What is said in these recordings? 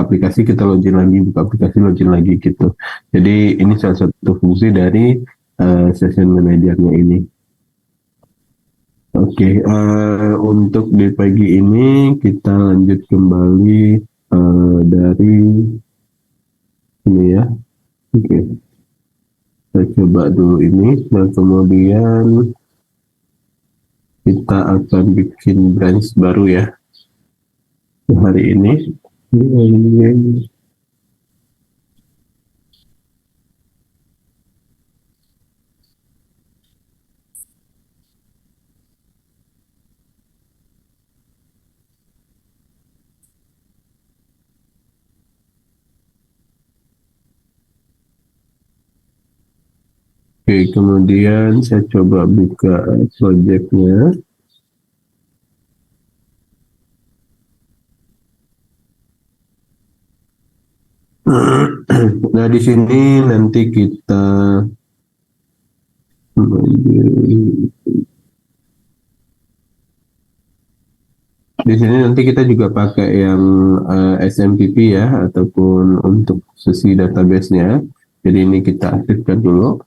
aplikasi kita login lagi, buka aplikasi login lagi gitu. Jadi ini salah satu fungsi dari session manajernya ini. Oke, untuk di pagi ini kita lanjut kembali dari ini ya. Oke, kita coba dulu ini. Nah, kemudian kita akan bikin branch baru ya hari ini. Oke, kemudian saya coba buka projectnya. Nah, di sini nanti kita juga pakai yang SMTP ya, ataupun untuk sesi database-nya. Jadi ini kita aktifkan dulu.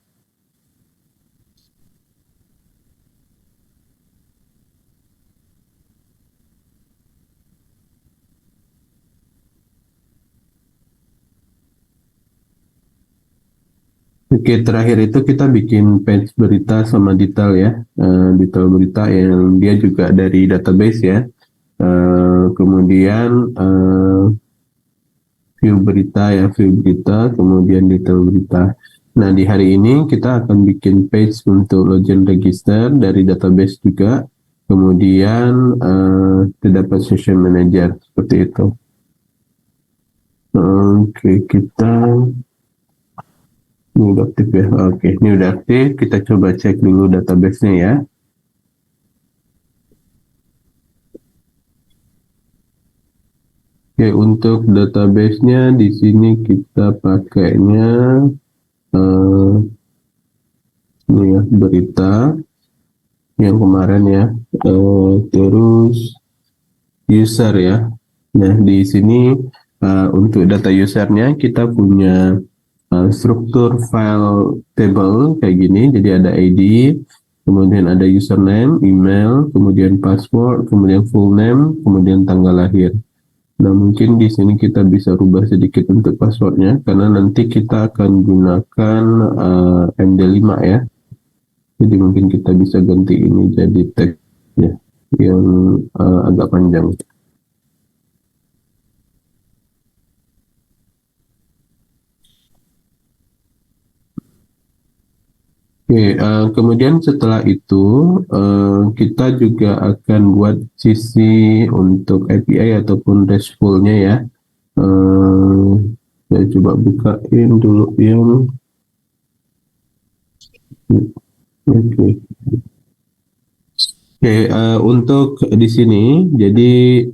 Oke, terakhir itu kita bikin page berita sama detail ya, detail berita yang dia juga dari database ya. Kemudian view berita ya, view berita, kemudian detail berita. Nah, di hari ini kita akan bikin page untuk login register dari database juga. Kemudian terdapat session manager seperti itu. Oke, kita ini udah aktif ya. Oke, ini udah aktif. Kita coba cek dulu database-nya ya. Oke, untuk database-nya di sini kita pakainya ini ya, berita yang kemarin ya. Terus user ya. Nah, di sini untuk data usernya kita punya struktur file table kayak gini. Jadi ada ID, kemudian ada username, email, kemudian password, kemudian full name, kemudian tanggal lahir. Nah, mungkin di sini kita bisa rubah sedikit untuk passwordnya, karena nanti kita akan gunakan MD5 ya. Jadi mungkin kita bisa ganti ini jadi tag ya, yang agak panjang. Oke, kemudian setelah itu kita juga akan buat sisi untuk API ataupun RESTful-nya ya. Saya coba bukain dulu yang oke. Oke, untuk di sini, jadi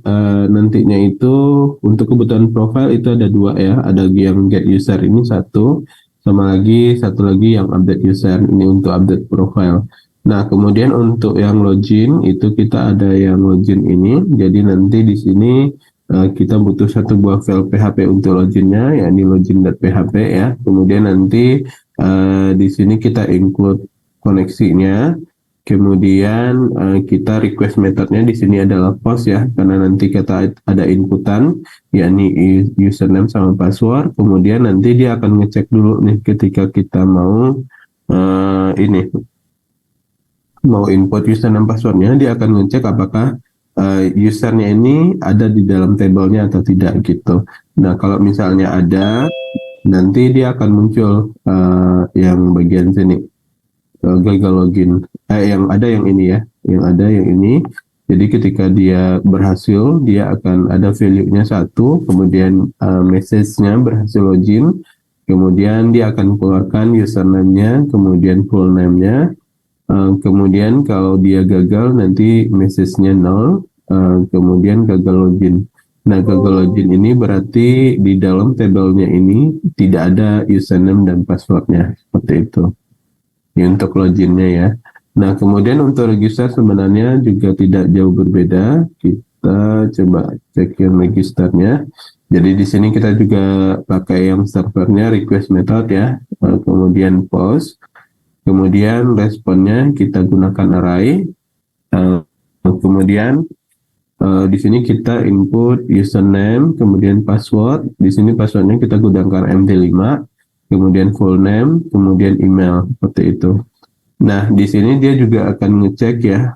nantinya itu untuk kebutuhan profile itu ada dua ya, ada yang get user ini satu, sama satu lagi yang update user ini untuk update profile. Nah, kemudian untuk yang login itu kita ada yang login ini, jadi nanti di sini kita butuh satu buah file PHP untuk loginnya, yakni login.php ya. Kemudian nanti di sini kita include koneksinya. Kemudian kita request methodnya di sini adalah post ya, karena nanti kita ada inputan, yakni username sama password. Kemudian nanti dia akan ngecek dulu nih ketika kita mau mau input username passwordnya, dia akan ngecek apakah usernya ini ada di dalam tabelnya atau tidak gitu. Nah, kalau misalnya ada, nanti dia akan muncul yang bagian sini. Gagal login yang ada yang ini ya, yang ada yang ini. Jadi ketika dia berhasil, dia akan ada value-nya 1, kemudian message-nya berhasil login, kemudian dia akan keluarkan username-nya, kemudian full name-nya, kemudian kalau dia gagal nanti message-nya 0, kemudian gagal login. Nah, gagal login ini berarti di dalam tabelnya ini tidak ada username dan password-nya, seperti itu. Untuk loginnya ya. Nah, kemudian untuk register sebenarnya juga tidak jauh berbeda. Kita coba cek yang registernya. Jadi di sini kita juga pakai yang servernya request method ya, kemudian post, kemudian responnya kita gunakan array, kemudian di sini kita input username, kemudian password. Di sini passwordnya kita gunakan MT5, kemudian full name, kemudian email seperti itu. Nah, di sini dia juga akan ngecek ya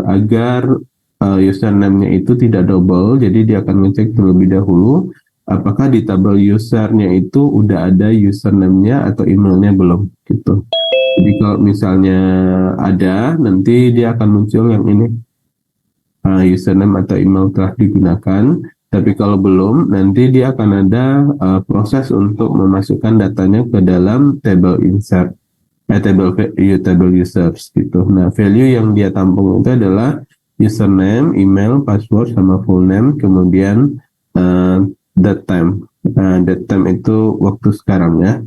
agar username-nya itu tidak double. Jadi dia akan ngecek terlebih dahulu apakah di tabel usernya itu udah ada username-nya atau emailnya belum gitu. Jadi kalau misalnya ada, nanti dia akan muncul yang ini username atau email telah digunakan. Tapi kalau belum, nanti dia akan ada proses untuk memasukkan datanya ke dalam table insert, table users gitu. Nah, value yang dia tampung itu adalah username, email, password, sama full name, kemudian date time. Date time itu waktu sekarang ya.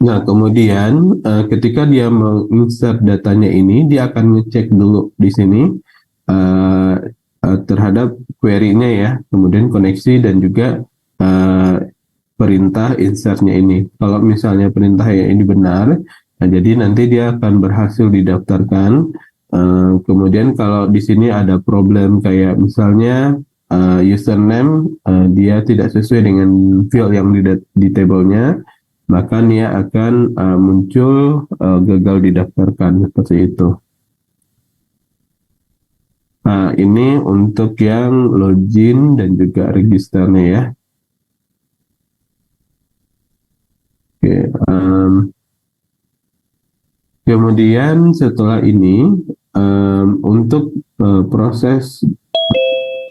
Nah, kemudian ketika dia menginsert datanya ini, dia akan ngecek dulu di sini uh, terhadap query-nya ya, kemudian koneksi dan juga uh, perintah insertnya ini. Kalau misalnya perintah yang ini benar, nah jadi nanti dia akan berhasil didaftarkan. Kemudian kalau di sini ada problem kayak misalnya username dia tidak sesuai dengan field yang di tabelnya, maka dia akan muncul gagal didaftarkan seperti itu. Nah, ini untuk yang login dan juga registernya ya. Oke, kemudian setelah ini untuk proses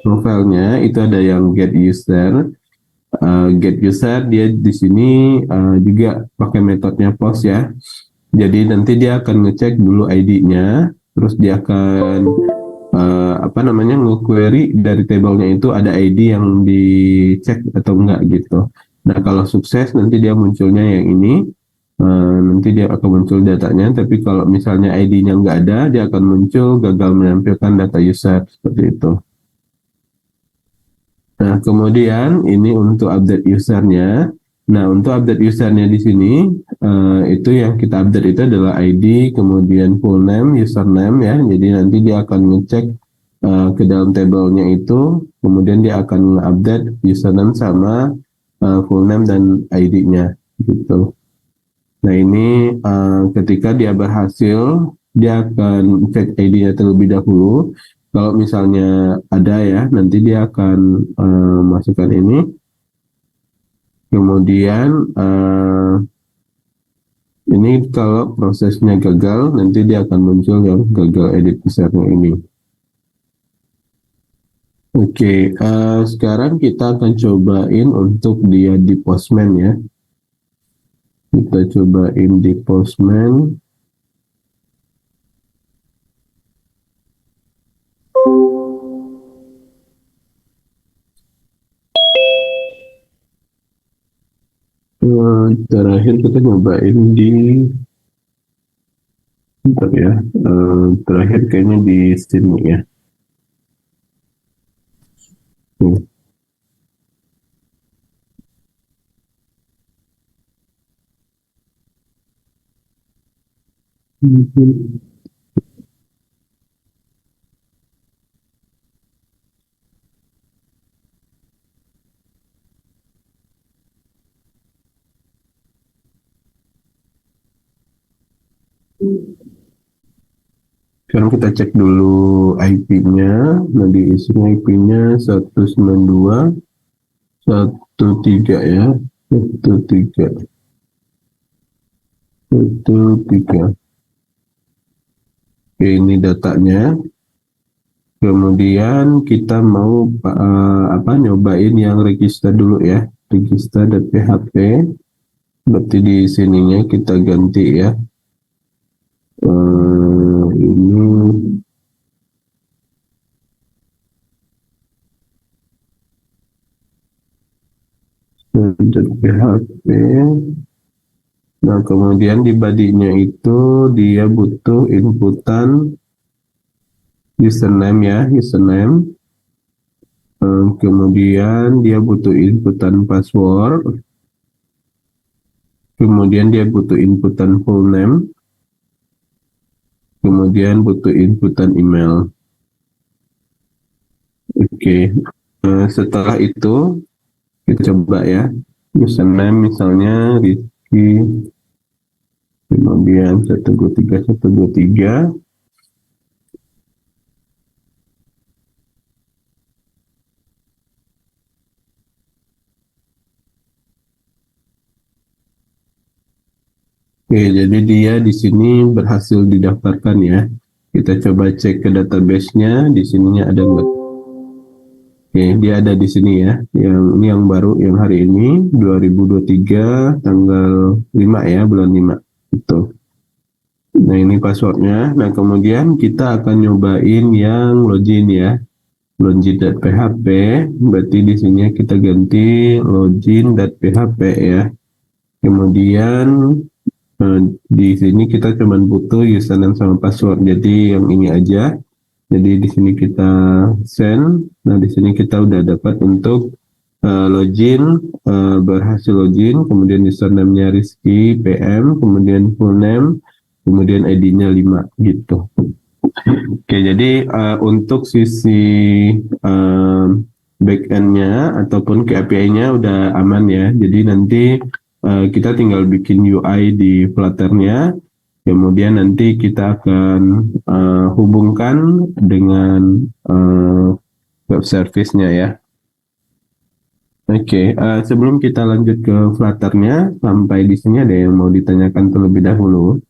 profilnya itu ada yang get user. Get user dia di sini juga pakai metodenya post ya. Jadi nanti dia akan ngecek dulu ID-nya, terus dia akan nge-query dari tabelnya itu ada ID yang dicek atau enggak gitu. Nah kalau sukses nanti dia munculnya yang ini, nanti dia akan muncul datanya. Tapi kalau misalnya ID-nya nggak ada, dia akan muncul gagal menampilkan data user seperti itu. Nah, kemudian ini untuk update usernya. Nah, untuk update usernya di sini, itu yang kita update itu adalah ID, kemudian full name, username ya. Jadi nanti dia akan ngecek ke dalam tabelnya itu, kemudian dia akan update username sama full name dan ID-nya gitu. Nah, ini ketika dia berhasil, dia akan cek ID-nya terlebih dahulu. Kalau misalnya ada ya, nanti dia akan masukkan ini. Kemudian ini kalau prosesnya gagal, nanti dia akan muncul yang gagal edit usernya ini. Oke, sekarang kita akan cobain untuk dia di Postman ya. Kita cobain di Postman. Terakhir kita nyobain di bentar ya, terakhir kayaknya di sini ya. Sekarang kita cek dulu IP-nya. Nah, diisinya IP-nya 192.1.3 ya. 1.3. 1.3. Oke, ini datanya. Kemudian kita mau nyobain yang register dulu ya. Register.php. Berarti di sininya kita ganti ya. Ini PHP. Nah, kemudian di body-nya itu dia butuh inputan username ya, username. Kemudian dia butuh inputan password, kemudian dia butuh inputan full name, kemudian butuh inputan email. Oke, setelah itu kita coba ya, username misalnya Rizky, kemudian 123 123. Oke, jadi dia di sini berhasil didaftarkan ya. Kita coba cek ke database-nya, di sininya ada nggak? Oke, dia ada di sini ya. Yang ini yang baru, yang hari ini 2023 tanggal 5 ya, bulan 5. Itu. Nah, ini passwordnya. Nah, kemudian kita akan nyobain yang login ya. Login.php, berarti di sini kita ganti login.php ya. Kemudian di sini kita cuma butuh username sama password. Jadi yang ini aja. Jadi di sini kita send. Nah, di sini kita udah dapat untuk login, berhasil login, kemudian username-nya Rizky PM, kemudian full name, kemudian ID-nya 5 gitu. Oke, jadi untuk sisi uh, back-end-nya ataupun ke API-nya udah aman ya. Jadi nanti kita tinggal bikin UI di Flutter-nya, kemudian nanti kita akan hubungkan dengan web service-nya ya. Oke, sebelum kita lanjut ke Flutter-nya, sampai di sini ada yang mau ditanyakan terlebih dahulu.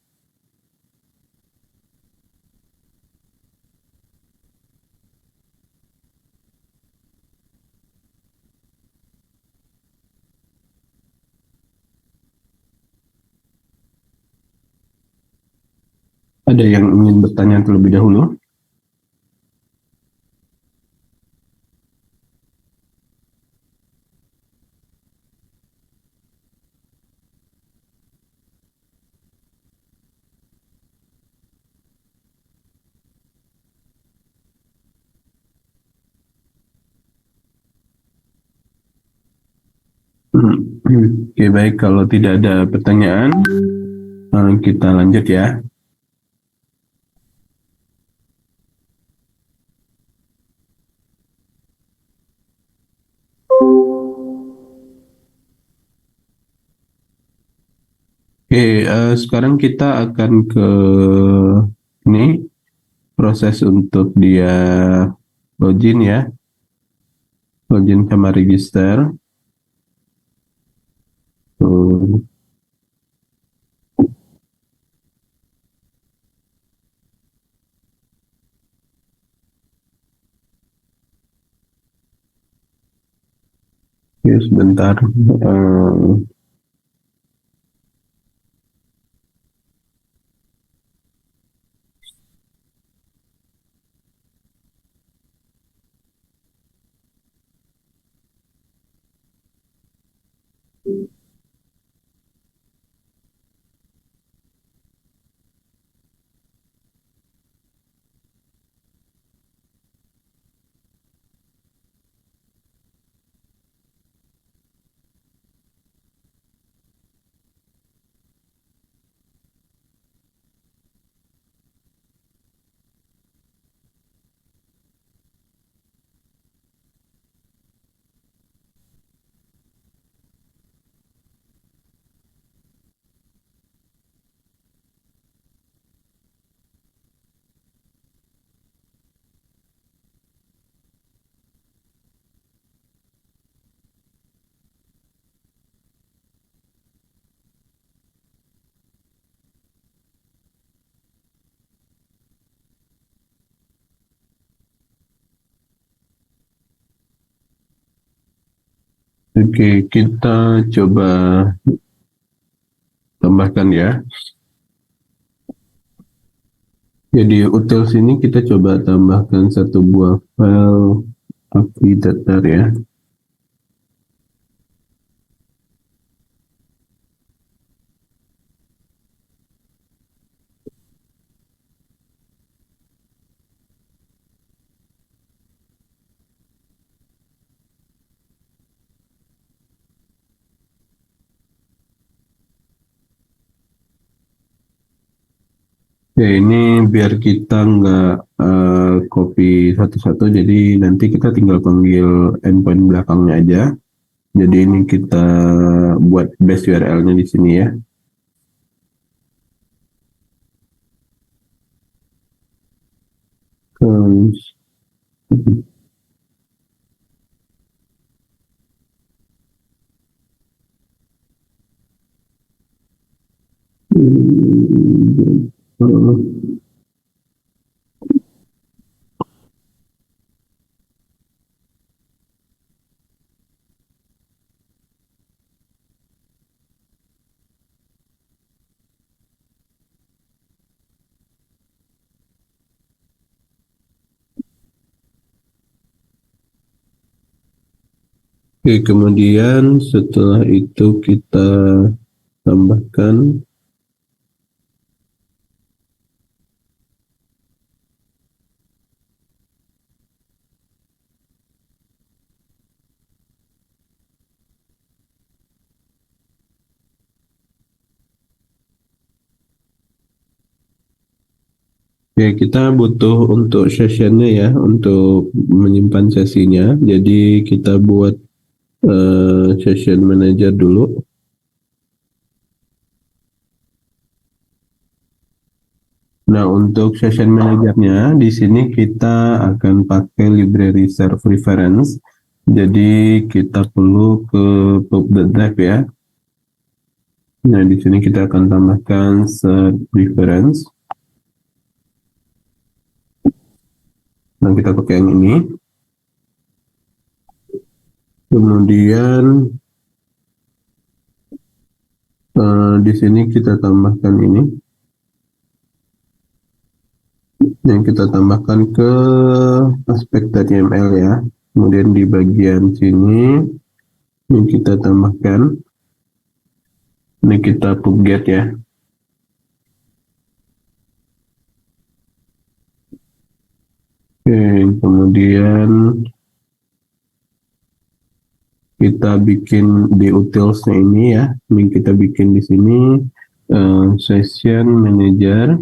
Ada yang ingin bertanya terlebih dahulu? Oke, baik. Kalau tidak ada pertanyaan, kita lanjut ya. Oke, sekarang kita akan ke ini proses untuk dia login ya, login sama register. Tuh, ya sebentar. Oke, kita coba tambahkan ya. Jadi utils ini kita coba tambahkan satu buah file API ya. Ya ini biar kita nggak copy satu-satu, jadi nanti kita tinggal panggil endpoint belakangnya aja. Jadi ini kita buat base URL-nya di sini ya. Terus, oke, kemudian setelah itu kita tambahkan. Ya, kita butuh untuk sessionnya ya, untuk menyimpan sesinya. Jadi kita buat session manager dulu. Nah, untuk session manajernya di sini kita akan pakai library serve reference. Jadi kita perlu ke pub.drive ya. Nah, di sini kita akan tambahkan serve reference. Nah, kita pakai yang ini. Kemudian di sini kita tambahkan ini. Yang kita tambahkan ke aspek.yml ya. Kemudian di bagian sini ini kita tambahkan, ini kita pubget ya. Oke, kemudian kita bikin di utilsnya ini ya. Ini kita bikin di sini session manager.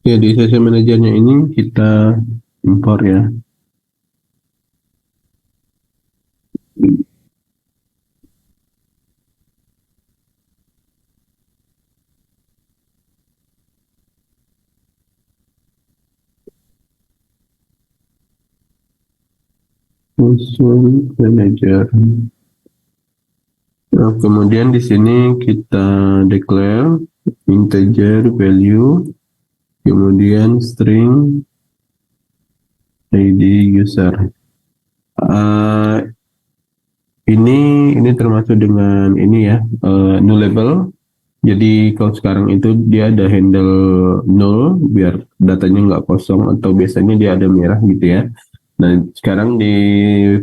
Ya, di session manajernya ini kita import ya. Session manager. Nah, kemudian di sini kita declare integer value, kemudian string ID user. Uh, ini termasuk dengan ini ya, nullable. Jadi kalau sekarang itu dia ada handle null biar datanya nggak kosong, atau biasanya dia ada merah gitu ya. Nah, sekarang di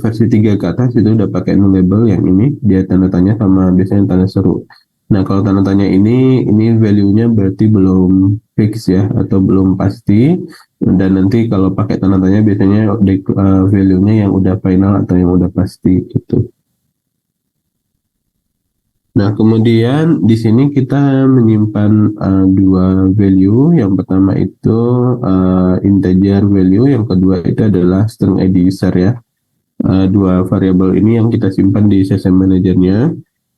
versi 3 ke atas itu udah pakai nullable, yang ini dia tanda tanya sama biasanya tanda seru. Nah, kalau tanda tanya ini value-nya berarti belum fix ya, atau belum pasti. Dan nanti kalau pakai tanda tanya biasanya value-nya yang udah final atau yang udah pasti gitu. Nah, kemudian di sini kita menyimpan dua value. Yang pertama itu integer value, yang kedua itu adalah string ID user ya. Dua variabel ini yang kita simpan di session manajernya.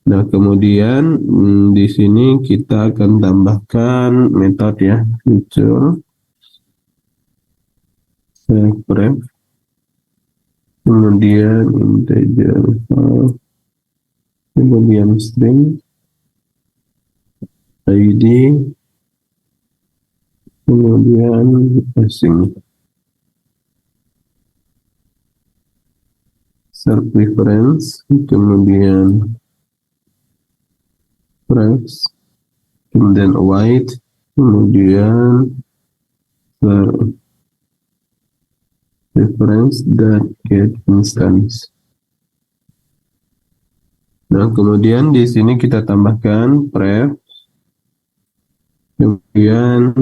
Nah, kemudian di sini kita akan tambahkan metode ya, feature ref, kemudian integer, kemudian string ID, kemudian asing, self reference, kemudian price, kemudian white, kemudian reference dan get instance. Nah, kemudian di sini kita tambahkan pref, kemudian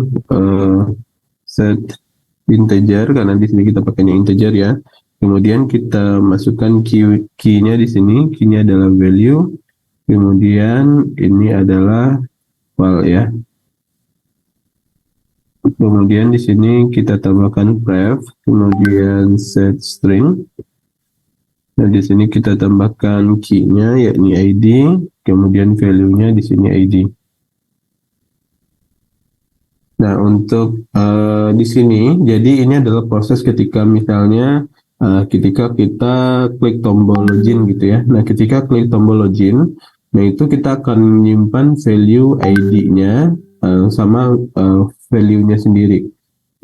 set integer karena di sini kita pakainya integer ya. Kemudian kita masukkan key-nya di sini, key-nya adalah value. Kemudian ini adalah file ya. Kemudian di sini kita tambahkan pref, kemudian set string. Nah, di sini kita tambahkan key-nya yakni ID, kemudian value-nya di sini ID. Nah, untuk di sini, jadi ini adalah proses ketika misalnya ketika kita klik tombol login gitu ya. Nah, ketika klik tombol login, nah itu kita akan menyimpan value ID-nya sama value-nya sendiri.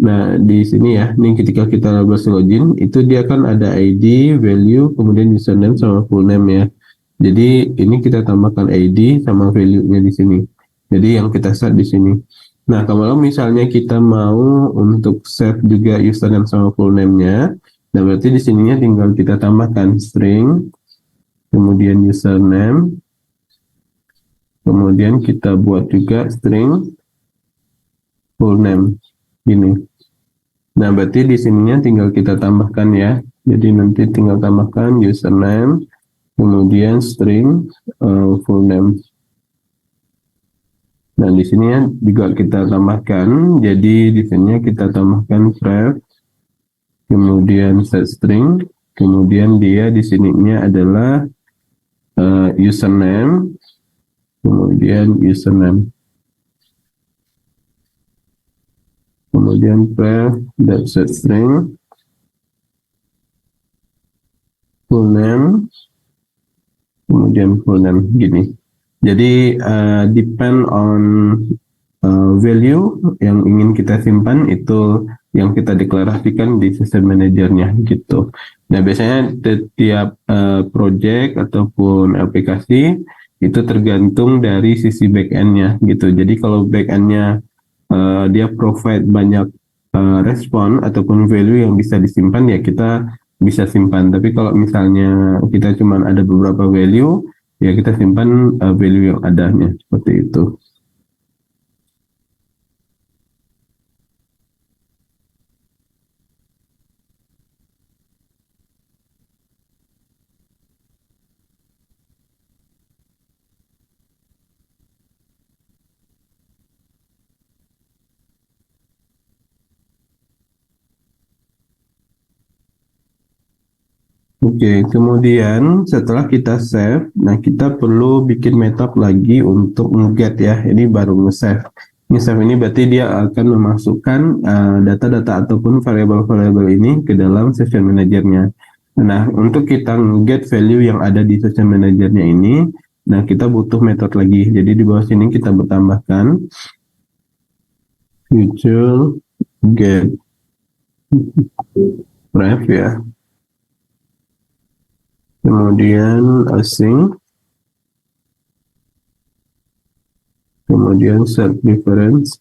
Nah, di sini ya, ini ketika kita login, itu dia kan ada ID, value, kemudian username sama full name ya. Jadi ini kita tambahkan ID sama value-nya di sini. Jadi yang kita set di sini. Nah, kalau misalnya kita mau untuk save juga username sama full name-nya, nah berarti di sininya tinggal kita tambahkan string, kemudian username, kemudian kita buat juga string full name. Gini. Nah, berarti di sininya tinggal kita tambahkan ya. Jadi nanti tinggal tambahkan username, kemudian string full name. Nah, di sini ya juga kita tambahkan. Jadi di sini kita tambahkan pref, kemudian set string, kemudian dia di sininya adalah username, kemudian username. Kemudian pref set string full name, kemudian full name gini. Jadi depend on value yang ingin kita simpan itu yang kita deklarasikan di system manajernya gitu. Nah, biasanya setiap project ataupun aplikasi itu tergantung dari sisi backend-nya gitu. Jadi kalau backend-nya dia provide banyak respon ataupun value yang bisa disimpan ya kita bisa simpan. Tapi kalau misalnya kita cuma ada beberapa value ya kita simpan value yang adanya seperti itu. Oke, kemudian setelah kita save, nah kita perlu bikin metode lagi untuk nge-get ya. Ini baru nge-save. Nge-save ini berarti dia akan memasukkan data-data ataupun variabel-variabel ini ke dalam session manajernya. Nah, untuk kita nge-get value yang ada di session manajernya ini, nah kita butuh metode lagi. Jadi di bawah sini kita bertambahkan future get ref ya. Kemudian asing, kemudian set difference,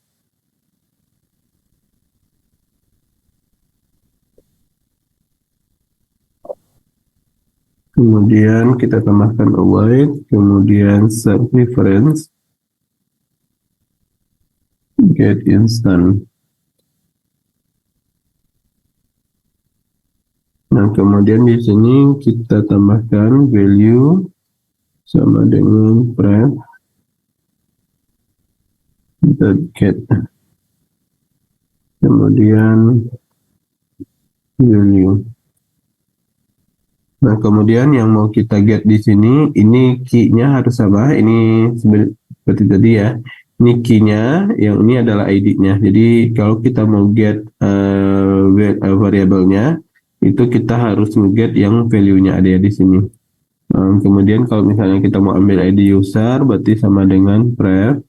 kemudian kita tambahkan await, kemudian set difference, get instant. Nah, kemudian di sini kita tambahkan value sama dengan pref get, kemudian value. Nah, kemudian yang mau kita get di sini, ini key-nya harus apa? Ini seperti tadi ya. Ini key-nya, yang ini adalah ID-nya. Jadi kalau kita mau get variabelnya, itu kita harus nge-get yang value-nya ada di sini. Kemudian kalau misalnya kita mau ambil ID user, berarti sama dengan pref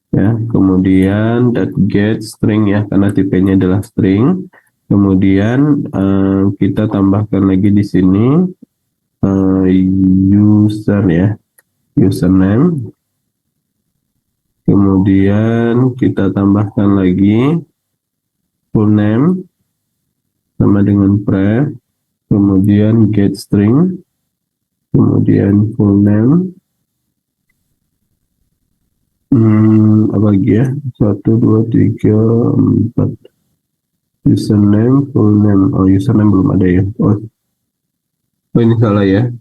ya. Kemudian .get string ya, karena tipenya adalah string. Kemudian kita tambahkan lagi di sini user ya, username. Kemudian kita tambahkan lagi full name sama dengan pref, kemudian get string, kemudian full name, lagi ya, 1 2 3 4 username full name. Oh, username belum ada ya. Oh, ini salah ya.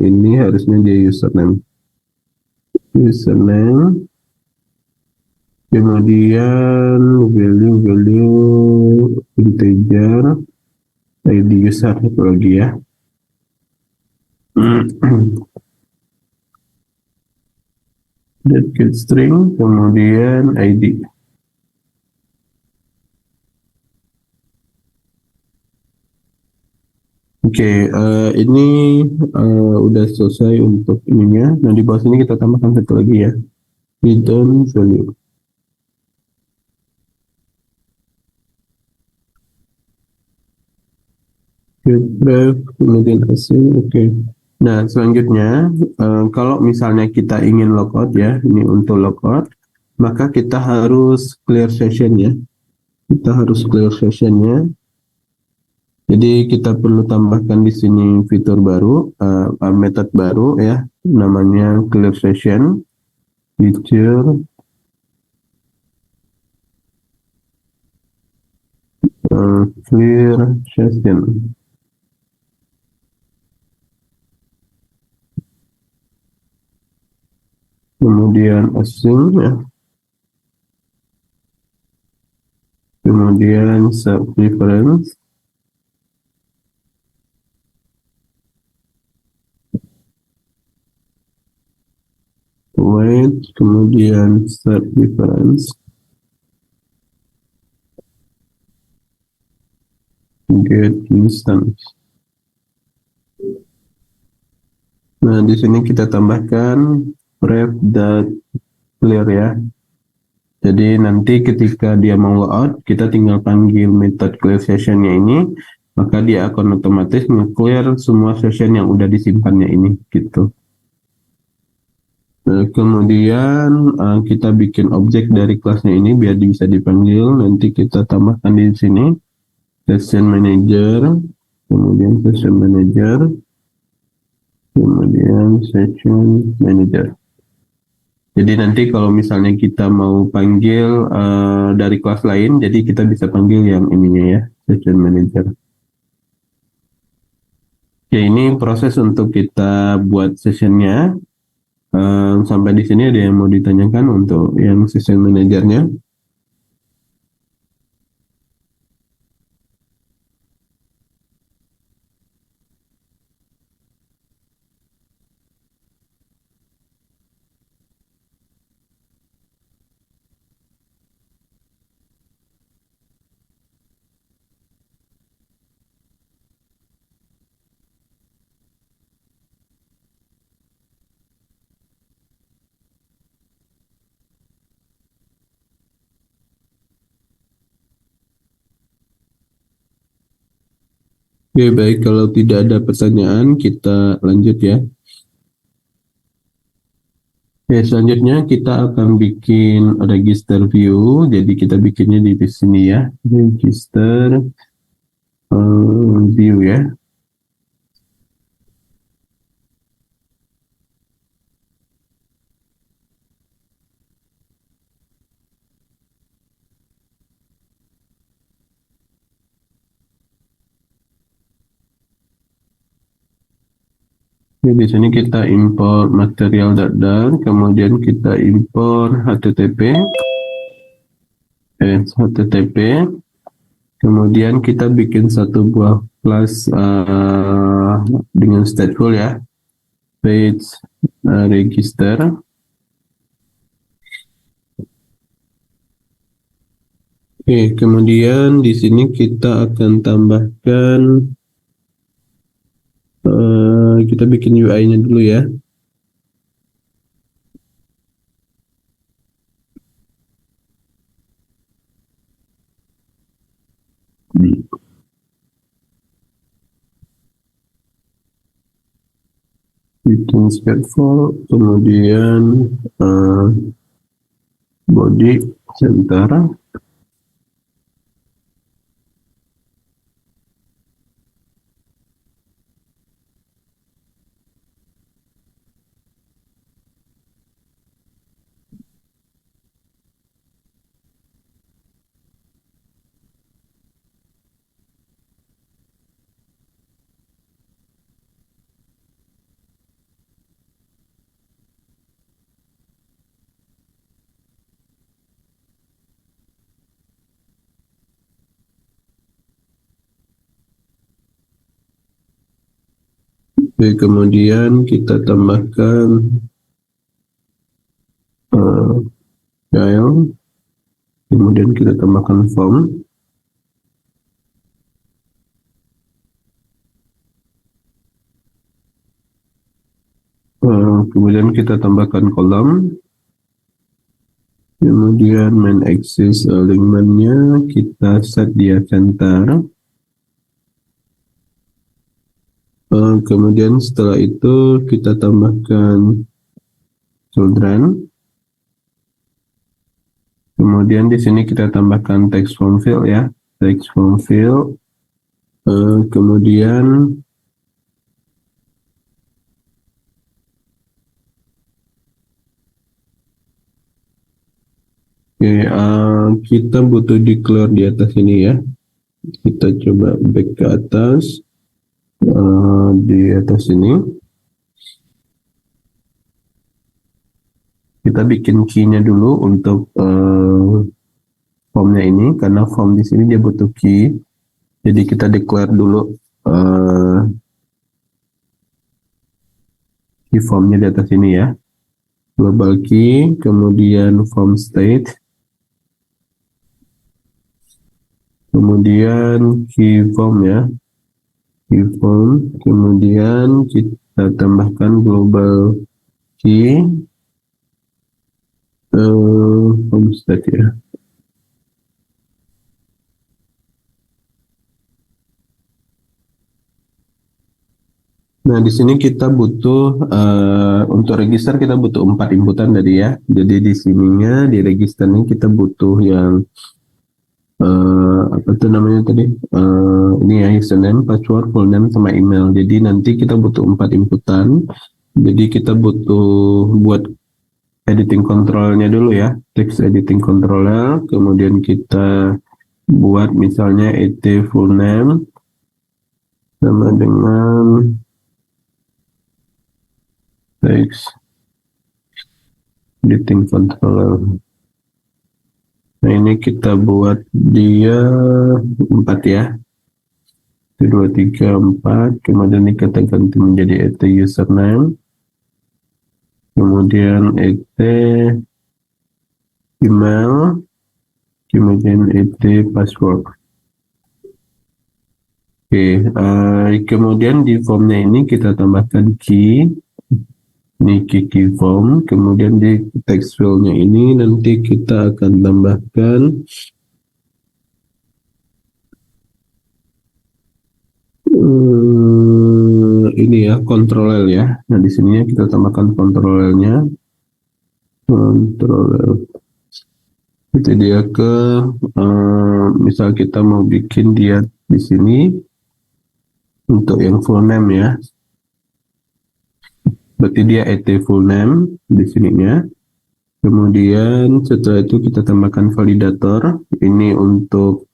Ini harusnya dia username, kemudian value integer, ID user itu lagi ya. Get string, kemudian ID. Oke, ini udah selesai untuk ininya. Nah, di bawah sini kita tambahkan satu lagi ya, hidden value. Get ref, kemudian asing. Oke. Nah, selanjutnya, kalau misalnya kita ingin logout ya, ini untuk logout, maka kita harus clear session ya. Kita harus clear sessionnya. Jadi kita perlu tambahkan di sini fitur baru, method baru ya, namanya clear session. Feature clear session. Kemudian async ya. Kemudian set preference. Wait, kemudian set preference. Get instance. Nah, di sini kita tambahkan ref.clear ya. Jadi nanti ketika dia mau logout, kita tinggal panggil method clear sessionnya ini, maka dia akan otomatis nge-clear semua session yang udah disimpannya ini, gitu. Nah, kemudian kita bikin objek dari kelasnya ini biar bisa dipanggil. Nanti kita tambahkan di sini session manager, kemudian session manager, kemudian session manager. Jadi nanti kalau misalnya kita mau panggil dari kelas lain, jadi kita bisa panggil yang ininya ya, session manager. Ya, ini proses untuk kita buat sessionnya. Sampai di sini ada yang mau ditanyakan untuk yang session manajernya? Oke, baik. Kalau tidak ada pertanyaan, kita lanjut ya. Oke, selanjutnya kita akan bikin register view. Jadi kita bikinnya di sini ya, register view ya. Jadi di sini kita import material.dar, kemudian kita import HTTP, kemudian kita bikin satu buah class dengan stateful ya, page register. Oke, kemudian di sini kita akan tambahkan, kita bikin UI-nya dulu ya. Bikin stateful, kemudian body center. Oke, kemudian kita tambahkan child, kemudian kita tambahkan form. Kemudian kita tambahkan kolom. Kemudian main axis alignment-nya kita set dia center. Kemudian setelah itu kita tambahkan children. Kemudian di sini kita tambahkan text form field ya, text form field. Kemudian kita butuh declare di atas ini ya. Kita coba back ke atas, di atas ini. Kita bikin key-nya dulu untuk formnya ini, karena form di sini dia butuh key. Jadi kita declare dulu key formnya di atas ini ya. Global key, kemudian form state, kemudian key form ya, key form, kemudian kita tambahkan global key form state ya. Nah, di sini kita butuh untuk register kita butuh 4 inputan tadi ya. Jadi di sininya di registernya kita butuh yang apa tuh namanya tadi? Ini ya, username, password, full name sama email. Jadi nanti kita butuh 4 inputan. Jadi kita butuh buat editing controlnya dulu ya, text editing controller. Kemudian kita buat misalnya et full name sama dengan text editing controller. Nah, ini kita buat dia 4 ya. 1, 2, 3, 4. Kemudian ini kita ganti menjadi et username. Kemudian et email. Kemudian et password. Oke, kemudian di formnya ini kita tambahkan key. Ini key form, kemudian di text field-nya ini nanti kita akan tambahkan ini ya, control L ya. Nah, di sini kita tambahkan control L-nya. Control L. Itu dia ke misal kita mau bikin dia di sini untuk yang full name ya. Berarti dia et full name di sininya. Kemudian setelah itu kita tambahkan validator. Ini untuk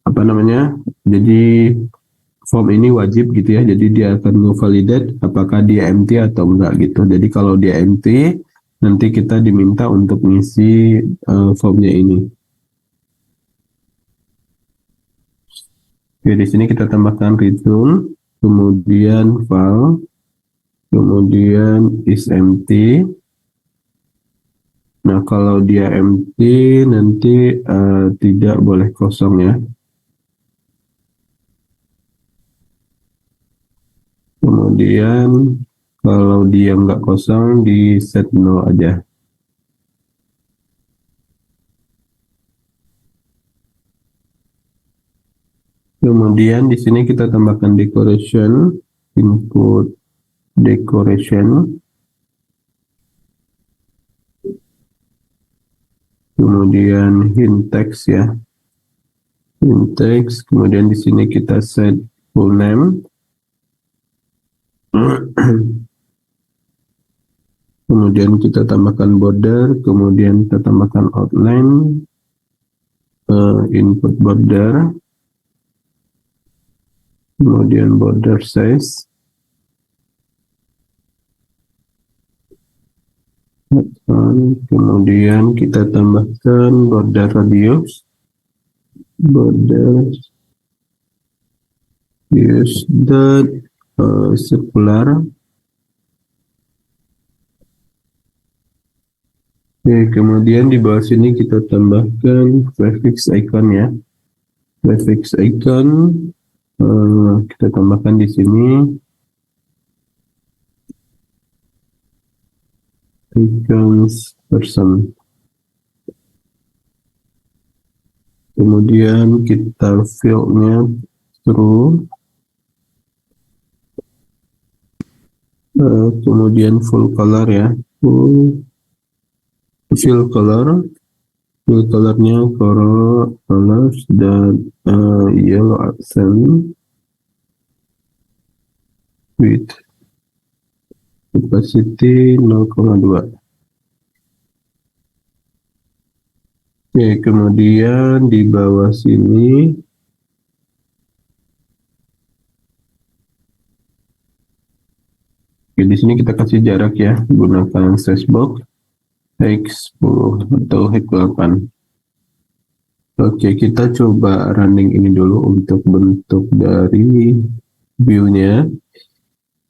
apa namanya? Jadi form ini wajib gitu ya. Jadi dia akan nge-validate apakah dia empty atau enggak gitu. Jadi kalau dia empty, nanti kita diminta untuk ngisi formnya ini. Oke, di sini kita tambahkan return, kemudian file, kemudian is empty. Nah, kalau dia empty nanti tidak boleh kosong ya. Kemudian kalau dia nggak kosong di set no aja. Kemudian di sini kita tambahkan decoration, input decoration. Kemudian hint text ya, hint text. Kemudian di sini kita set full name. Kemudian kita tambahkan border, kemudian kita tambahkan outline, input border, kemudian border size. Kemudian kita tambahkan border radius, border radius dot Sekular. Oke, kemudian di bawah sini kita tambahkan prefix icon ya. Prefix icon kita tambahkan di sini icons person. Kemudian kita fill-nya true. Kemudian full color ya. Fill color. Fill colornya colors dan yellow accent with opacity 0,2. Oke, kemudian di bawah sini di sini kita kasih jarak ya, gunakan size box X10 atau X8. Oke, kita coba running ini dulu untuk bentuk dari view-nya.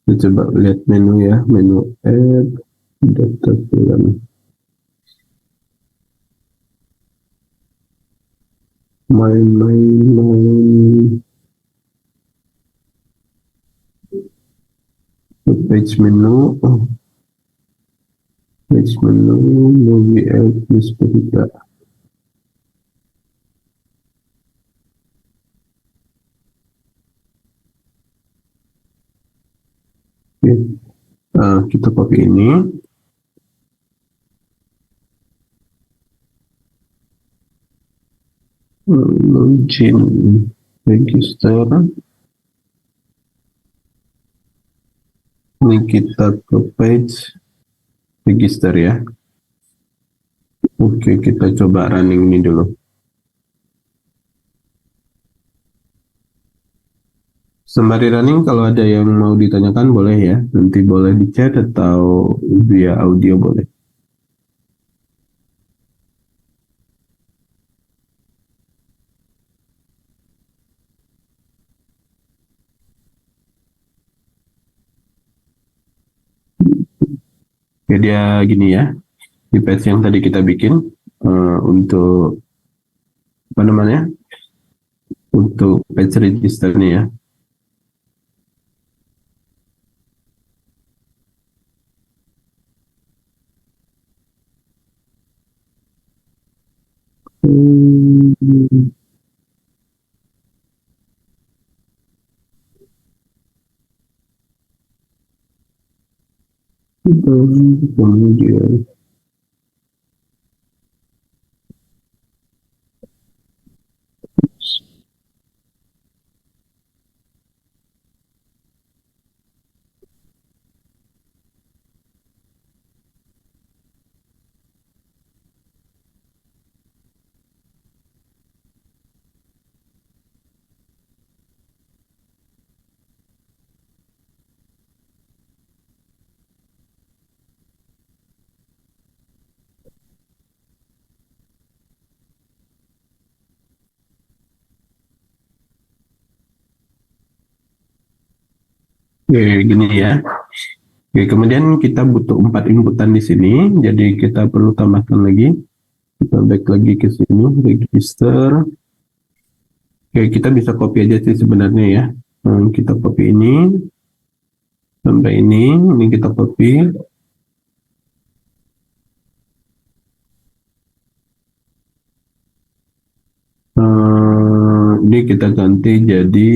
Kita coba lihat menu ya, menu add data plan. Main page menu, movie add plus berita. Oke. Kita copy ini. Login register. Ini kita ke page register ya. Oke, kita coba running ini dulu. Sembari running, kalau ada yang mau ditanyakan boleh ya. Nanti boleh di chat atau via audio boleh. Ya, dia gini ya. Di page yang tadi kita bikin untuk apa namanya? Untuk page register nih ya. Kemudian gini ya. Oke, kemudian kita butuh 4 inputan di sini, jadi kita perlu tambahkan lagi. Kita back lagi ke sini, register. Oke, kita bisa copy aja sih sebenarnya ya. Kita copy ini, sampai ini kita copy. Ini kita ganti jadi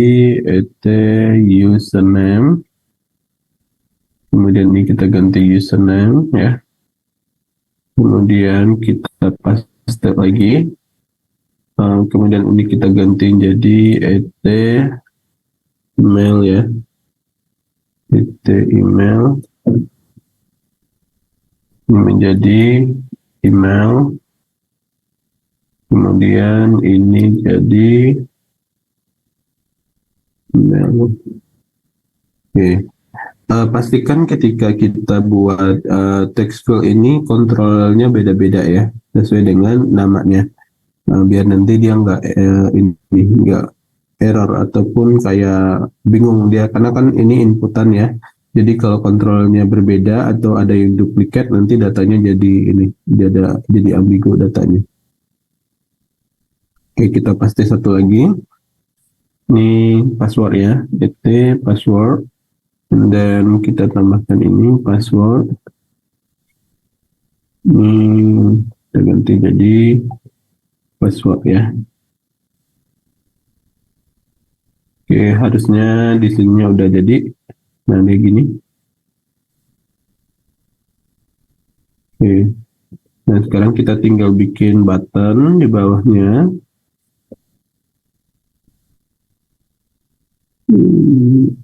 username. Kemudian ini kita ganti username ya. Kemudian kita paste lagi. Kemudian ini kita ganti jadi email ya. Email. Ini menjadi email. Kemudian ini jadi email. Oke. Pastikan ketika kita buat text field ini kontrolnya beda-beda ya, sesuai dengan namanya. Biar nanti dia nggak error ataupun kayak bingung dia karena kan ini inputan ya. Jadi kalau kontrolnya berbeda atau ada yang duplikat nanti datanya jadi ambigu datanya. Oke, kita pasti satu lagi. Ini password ya, et password. Dan kita tambahkan ini password. Ini kita ganti jadi password ya. Oke, harusnya di sini udah jadi. Nah, kayak gini. Oke. Nah, sekarang kita tinggal bikin button di bawahnya. Hmm.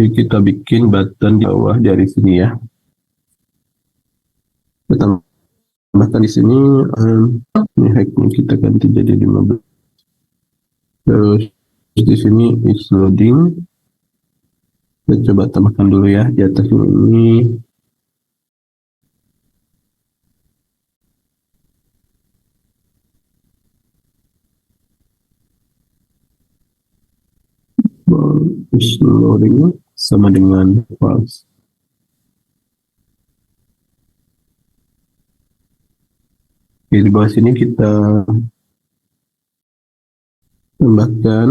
Jadi kita bikin button di bawah dari sini ya. Kita tambahkan di sini ini hacknya kita ganti jadi 15. Terus di sini is loading. Kita coba tambahkan dulu ya di atas ini. Is loading sama dengan false. Oke, di bawah sini kita tambahkan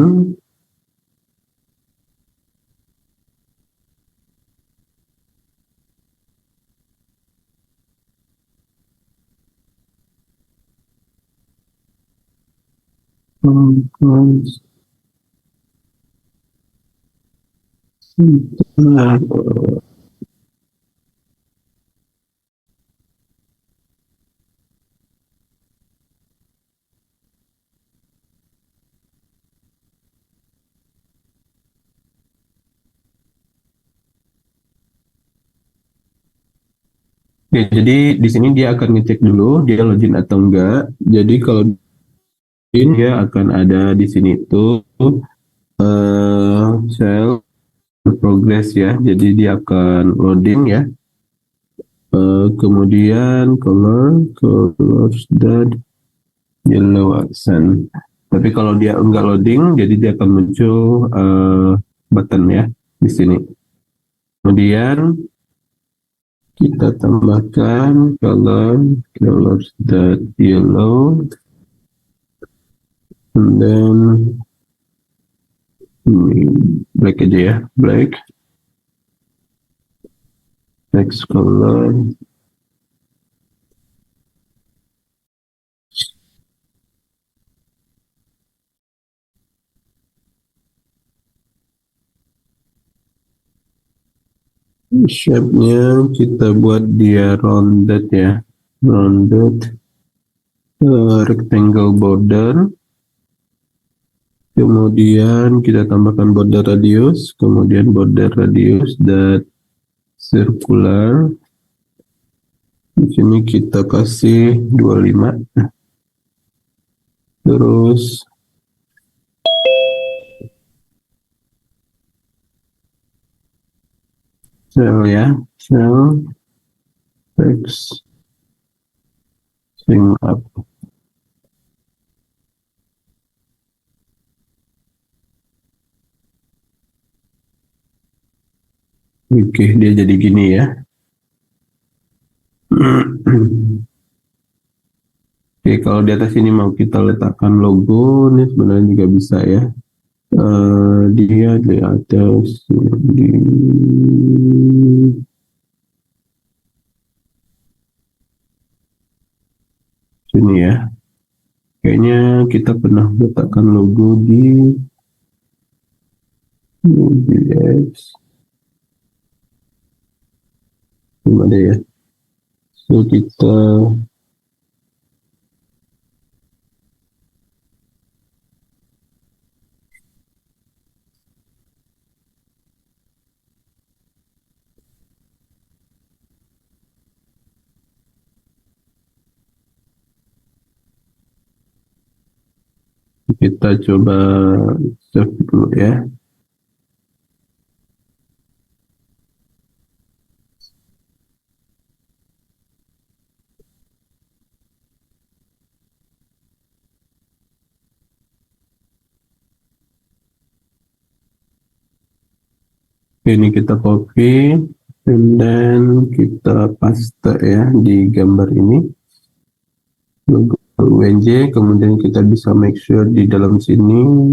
nah, oke, jadi di sini dia akan ngecek dulu dia login atau enggak. Jadi kalau login dia akan ada di sini tuh sel progress ya. Jadi dia akan loading ya. Kemudian colors dan yellow accent. Tapi kalau dia enggak loading, jadi dia akan muncul button ya di sini. Kemudian kita tambahkan colors that yellow, and then black aja ya, black. Next color. Shape-nya kita buat dia rounded ya, rounded rectangle border. Kemudian kita tambahkan border radius, kemudian border radius dan circular. Di sini kita kasih 25. Terus cell ya, cell text string up. Oke, dia jadi gini ya. Oke, kalau di atas ini mau kita letakkan logo, ini sebenarnya juga bisa ya. Dia di atas di sini ya. Kayaknya kita pernah letakkan logo di UBS. Belum ada ya. So kita Kita coba save dulu ya. Ini kita copy and then kita paste ya di gambar ini logo UNJ, kemudian kita bisa make sure di dalam sini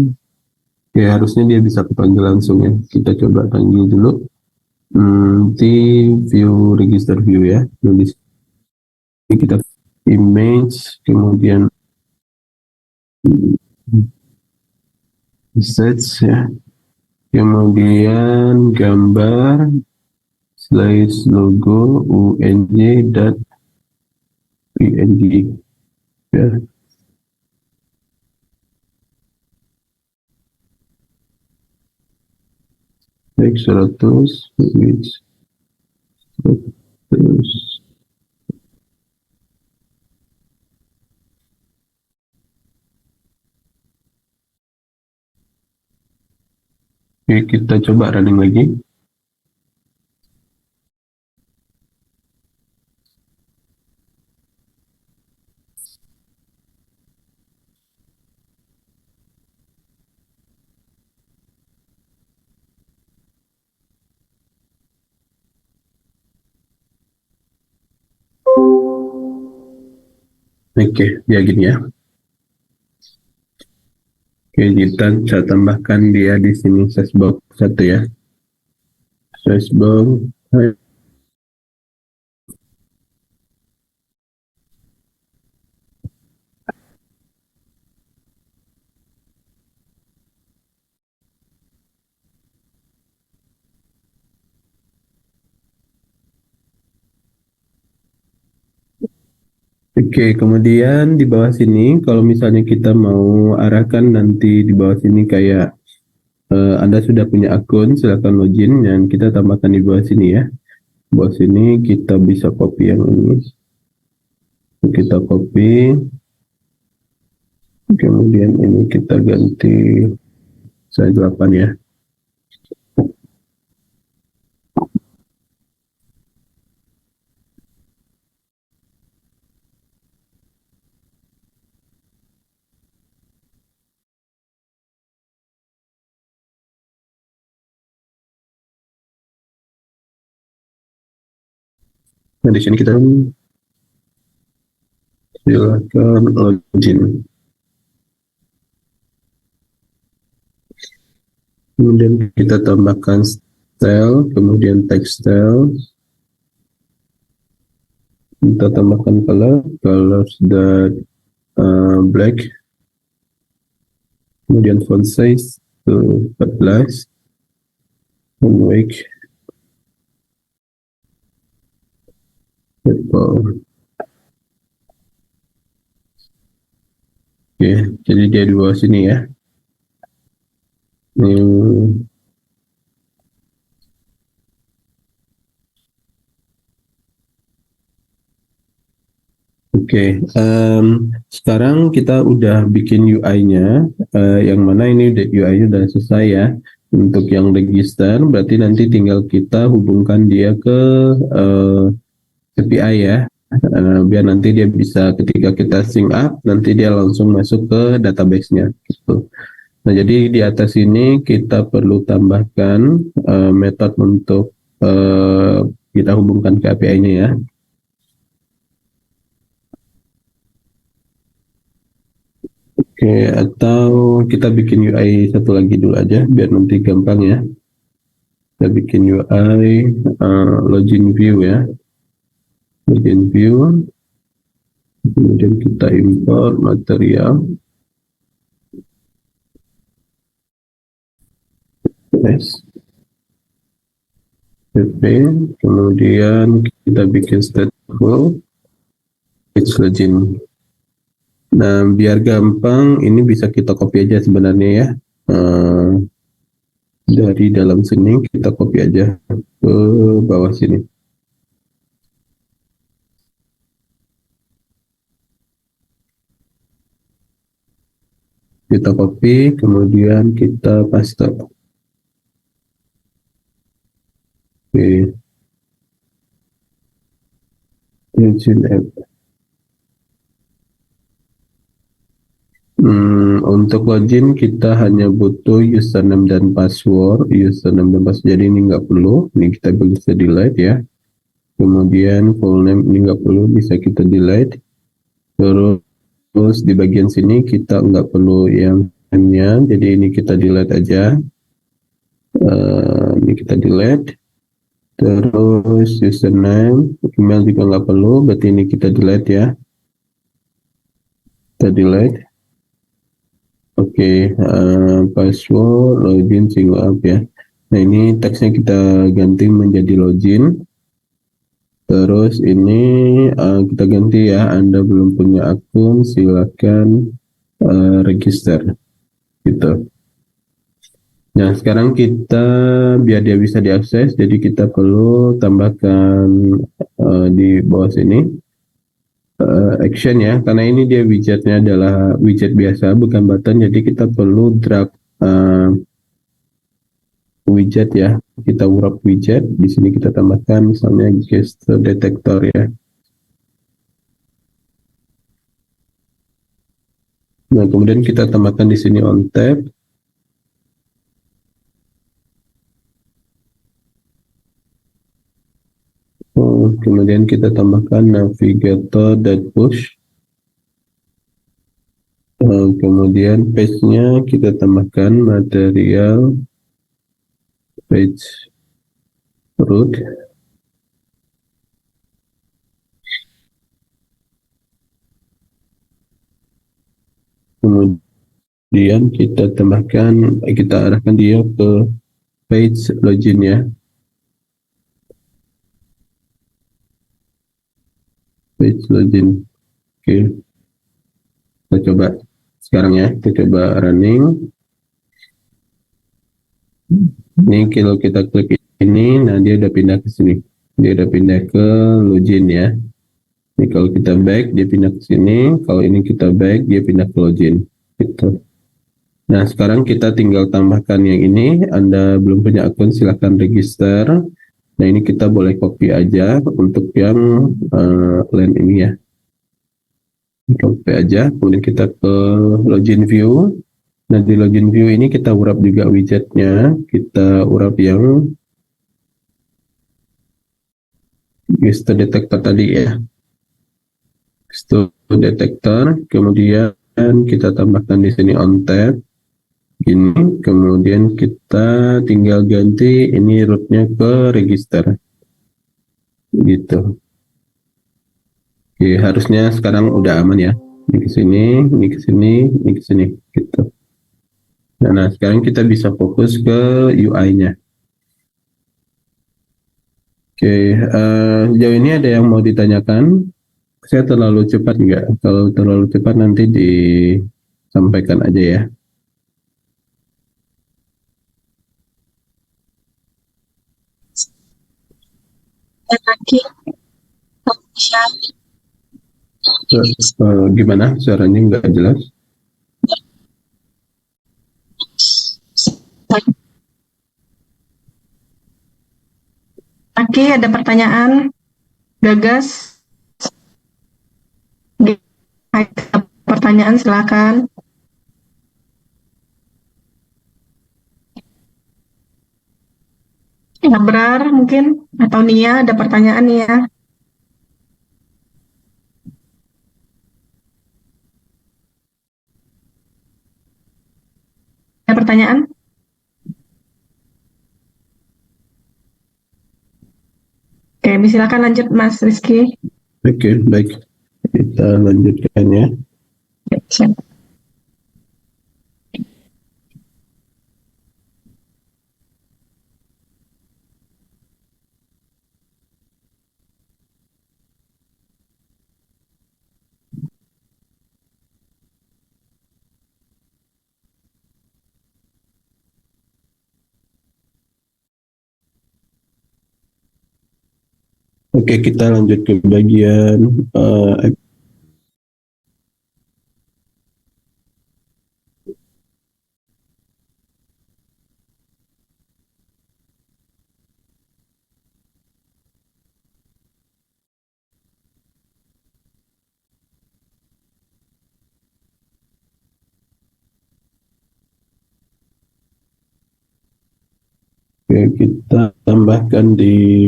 ya harusnya dia bisa kepanggil langsung ya. Kita coba panggil dulu di view register view ya. Di sini kita image, kemudian search ya, kemudian gambar slash logo unj.png ya. Baik 100 which 100. Oke, kita coba running lagi. Oke, dia gini ya. Oke, kita bisa tambahkan dia di sini sesbox 1 ya. Sesbox. Oke, kemudian di bawah sini kalau misalnya kita mau arahkan nanti di bawah sini kayak Anda sudah punya akun, silakan login dan kita tambahkan di bawah sini ya. Bawah sini kita bisa copy yang ini. Kita copy, kemudian ini kita ganti size 8 ya. Nah, di sini kita silakan login. Kemudian kita tambahkan style, kemudian text style. Kita tambahkan colors that black. Kemudian font size to 14. Weight. Oke, jadi dia di bawah sini ya. Oke, sekarang kita udah bikin UI-nya, yang mana ini UI-nya udah selesai ya. Untuk yang register, berarti nanti tinggal kita hubungkan dia ke API ya, biar nanti dia bisa ketika kita sync up, nanti dia langsung masuk ke database-nya. Gitu. Nah, jadi di atas ini kita perlu tambahkan metode untuk kita hubungkan ke API-nya ya. Oke, atau kita bikin UI satu lagi dulu aja, biar nanti gampang ya. Kita bikin UI login view ya. Login view. Kemudian kita import material. Yes. Kemudian kita bikin stateful page login. Nah, biar gampang, ini bisa kita copy aja sebenarnya ya. Dari dalam sini kita copy aja ke bawah sini. Kita copy, kemudian kita paste. Oke, login app. Untuk login kita hanya butuh username dan password. Username dan password jadi ini nggak perlu. Ini kita bisa delete ya. Kemudian full name ini nggak perlu, bisa kita delete. Terus di bagian sini kita nggak perlu yang name-nya, jadi ini kita delete aja. Ini kita delete. Terus username, email juga nggak perlu, berarti ini kita delete ya. Kita delete. Oke, password, login, single up ya. Nah ini teksnya kita ganti menjadi login. Terus ini kita ganti ya, Anda belum punya akun, silakan register gitu. Nah sekarang kita biar dia bisa diakses, jadi kita perlu tambahkan di bawah sini action ya, karena ini dia widgetnya adalah widget biasa bukan button, jadi kita perlu drag widget ya, kita wrap widget. Di sini kita tambahkan misalnya gesture detector ya. Nah kemudian kita tambahkan di sini on tab. Kemudian kita tambahkan navigator.push. Kemudian page-nya kita tambahkan material page root. Kemudian kita tambahkan, kita arahkan dia ke page login ya. Page login. Oke. Kita coba sekarang ya, kita coba running. Ini kalau kita klik ini, nah dia udah pindah ke sini. Dia udah pindah ke login ya. Ini kalau kita back, dia pindah ke sini. Kalau ini kita back, dia pindah ke login. Gitu. Nah, sekarang kita tinggal tambahkan yang ini. Anda belum punya akun, silahkan register. Nah, ini kita boleh copy aja untuk yang line ini ya. Copy aja, kemudian kita ke login view. Nah, di login view ini kita urap juga widgetnya. Kita urap yang gesture detector tadi ya. Gesture detector, kemudian kita tambahkan di sini on tab. Gini, kemudian kita tinggal ganti ini rootnya ke register. Gitu. Oke, harusnya sekarang udah aman ya. Ini ke sini, ini ke sini, ini ke sini, gitu. Nah, sekarang kita bisa fokus ke UI-nya. Oke, sejauh ini ada yang mau ditanyakan? Saya terlalu cepat nggak? Kalau terlalu cepat nanti disampaikan aja ya. Lagi Gimana? Suaranya nggak jelas? lagi ada pertanyaan, Gagas. Ada pertanyaan silakan. Abrar mungkin atau Nia ada pertanyaan ya. Ada pertanyaan? Oke, silakan lanjut Mas Rizky. Oke, baik. Kita lanjutkan ya. Siap. Oke, kita lanjut ke bagian Oke, kita tambahkan di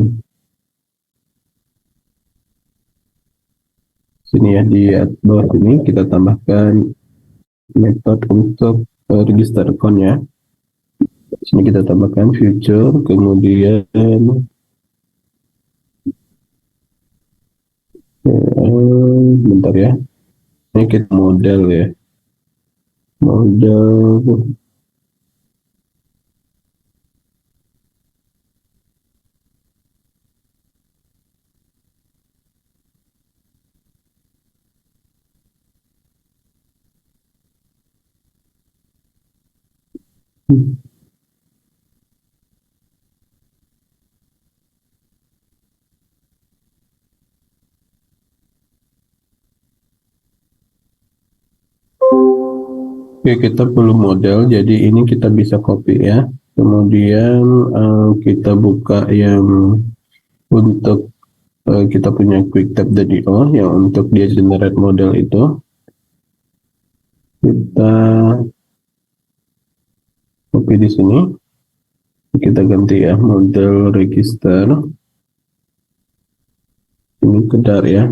sini ya, di bawah sini kita tambahkan metode untuk register account ya. Sini kita tambahkan future, kemudian bentar ya, ini kita model ya, model. Oke, kita perlu model, jadi ini kita bisa copy ya. Kemudian kita buka yang untuk kita punya QuickTab.io yang untuk dia generate model itu. Kita copy di sini. Kita ganti ya, model register. Ini kedar ya.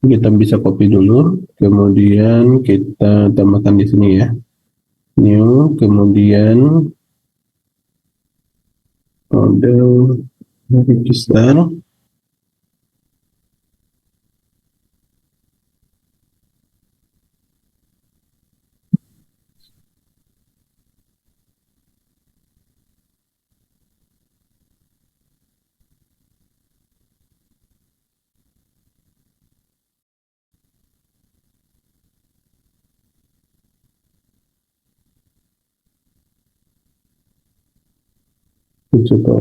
Kita bisa copy dulu, kemudian kita tambahkan di sini ya, new, kemudian model register. Coba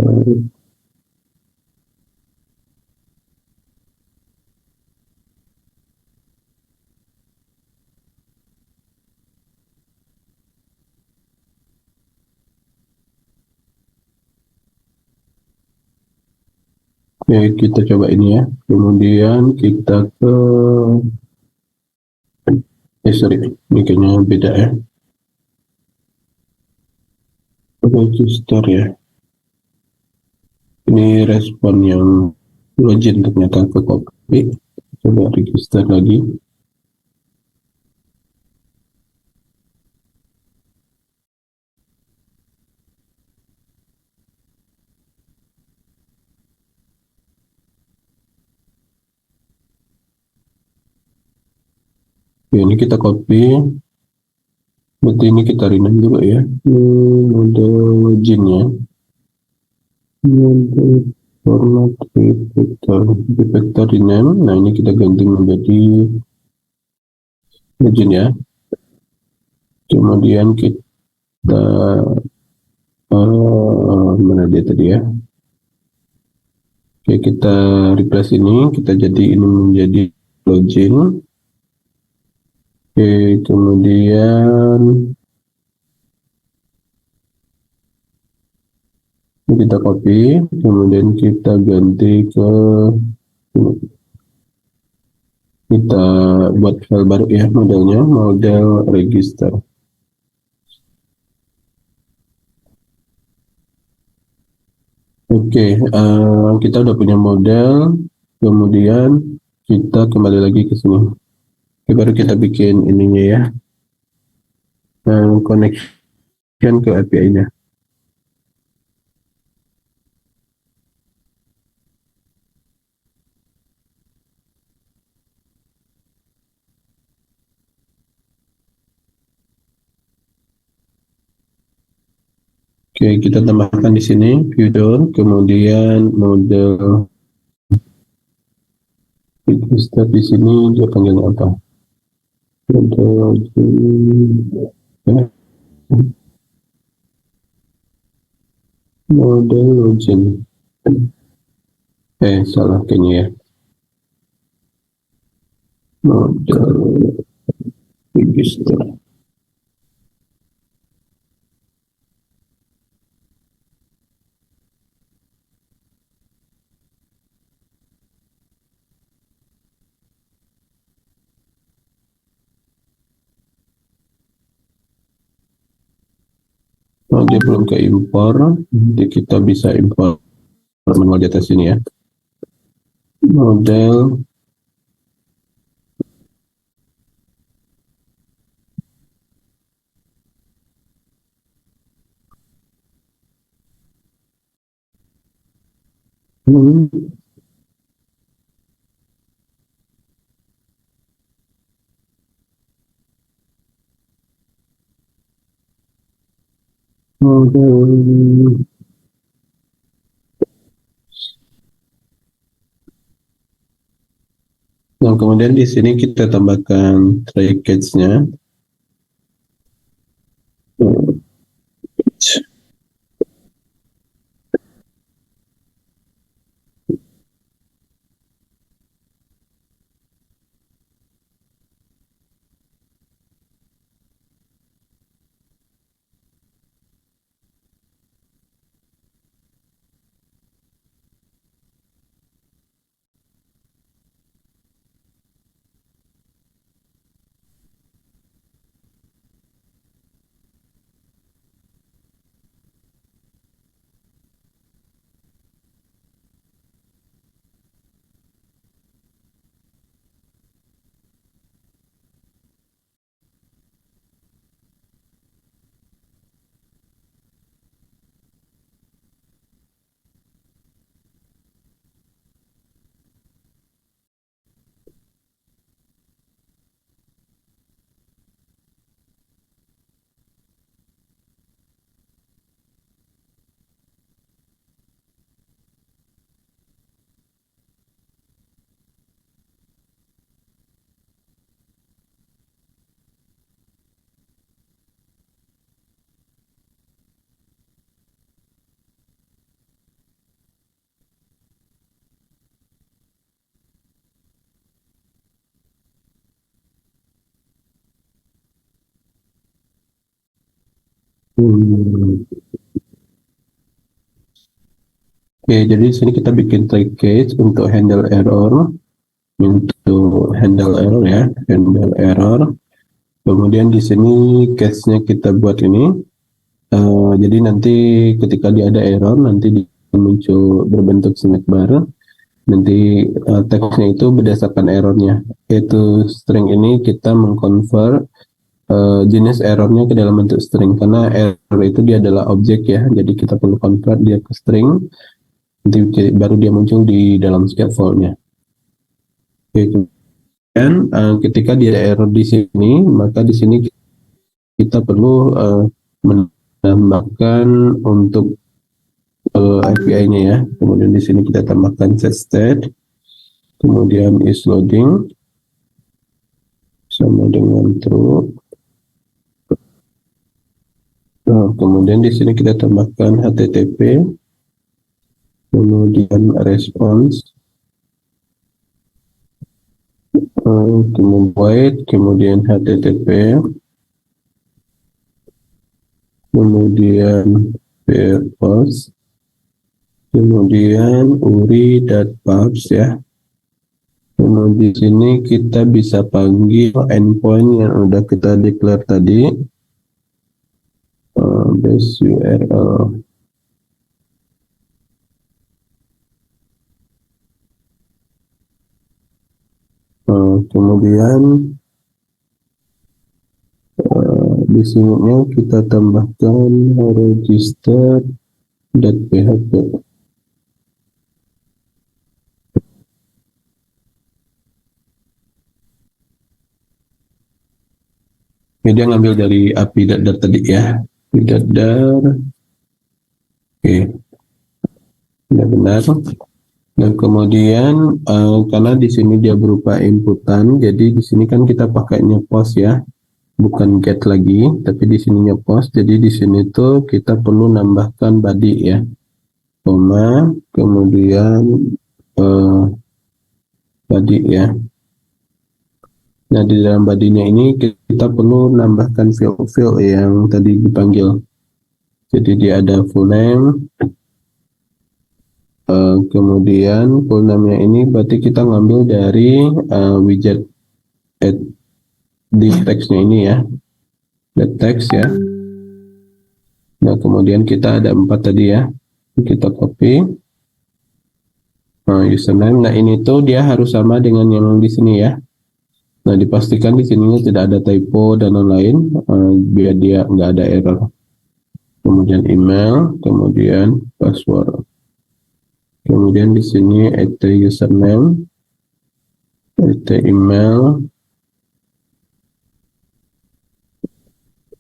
ya, kita coba ini ya, kemudian kita ke sorry, ini kayaknya beda ya, register ya, ini respon yang login ternyata ke copy. Coba register lagi. Ya, ini kita copy. Berarti ini kita rename dulu ya. Model login ya. Model format refactor rename. Nah, ini kita ganti menjadi login ya. Kemudian kita mana dia tadi ya. Oke, kita replace ini, kita jadi ini menjadi login. Oke, kemudian ini kita copy, kemudian kita ganti ke kita buat file baru ya, modelnya model register. Oke, kita udah punya model, kemudian kita kembali lagi ke sini. Oke, baru kita bikin ininya ya, connection ke API-nya. Oke, kita tambahkan di sini future, kemudian model register di sini dia panggilnya apa? Model login. Salah kayaknya ya. Model register. Dia belum ke impor, jadi kita bisa impor manual di atas sini ya. Model model. Nah, kemudian di sini kita tambahkan try catch-nya. Oke, jadi di sini kita bikin try catch untuk handle error, handle error. Kemudian di sini catch-nya kita buat ini. Jadi nanti ketika dia ada error, nanti dia muncul berbentuk snack bar. Nanti teksnya itu berdasarkan errornya. Yaitu string ini kita mengconvert jenis errornya ke dalam bentuk string, karena error itu dia adalah objek ya. Jadi kita perlu convert dia ke string. Nanti baru dia muncul di dalam scaffoldnya. Oke. Dan ketika dia ada error di sini, maka di sini kita perlu menambahkan untuk API-nya ya. Kemudian di sini kita tambahkan set state, kemudian is loading sama dengan true. Nah, kemudian di sini kita tambahkan HTTP, kemudian response, kemudian void, kemudian HTTP, kemudian purpose, kemudian uri.pubs ya. Kemudian di sini kita bisa panggil endpoint yang udah kita declare tadi, base URL. Kemudian di sini kita tambahkan register.php. Ini dia ngambil dari API dadar tadi ya. API dadar. Oke. Benar-benar. Nah, kemudian karena di sini dia berupa inputan, jadi di sini kan kita pakainya post ya, bukan get lagi, tapi di sininya post. Jadi di sini tuh kita perlu nambahkan body ya, koma, kemudian eh, body ya. Nah, di dalam badinya ini kita perlu nambahkan field-field yang tadi dipanggil. Jadi dia ada full name, kemudian full name-nya ini berarti kita ngambil dari widget add di teksnya ini ya, the text ya. Nah, kemudian kita ada 4 tadi ya, kita copy. Username, nah ini tuh dia harus sama dengan yang di sini ya. Nah, dipastikan di sini tidak ada typo dan lain-lain, biar dia nggak ada error. Kemudian email, kemudian password. Kemudian di sini add username, add email,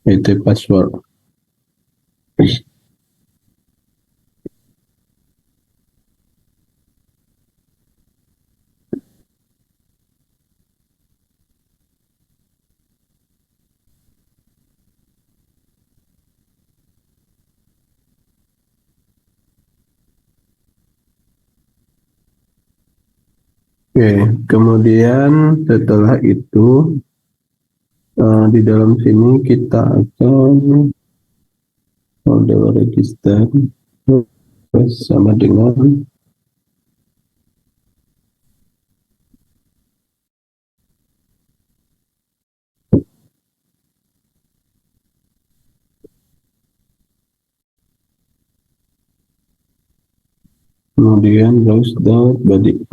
add password. Oke, kemudian setelah itu di dalam sini kita akan model register sama dengan kemudian browse.body.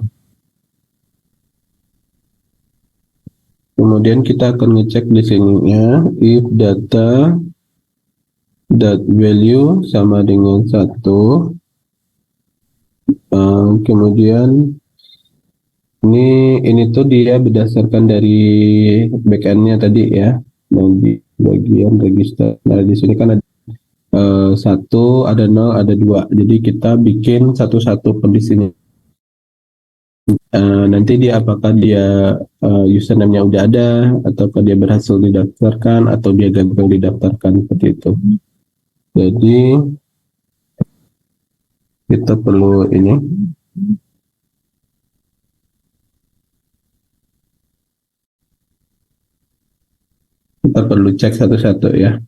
Kemudian kita akan ngecek di sininya if data value sama dengan 1. Kemudian ini tuh dia berdasarkan dari backendnya tadi ya. Nah, di bagian register. Nah, di sini kan ada 1, ada 0, ada 2. Jadi kita bikin satu-satu kondisinya. Nanti dia apakah dia username-nya udah ada, ataukah dia berhasil didaftarkan, atau dia gagal didaftarkan seperti itu. Jadi kita perlu ini. Kita perlu cek satu-satu ya.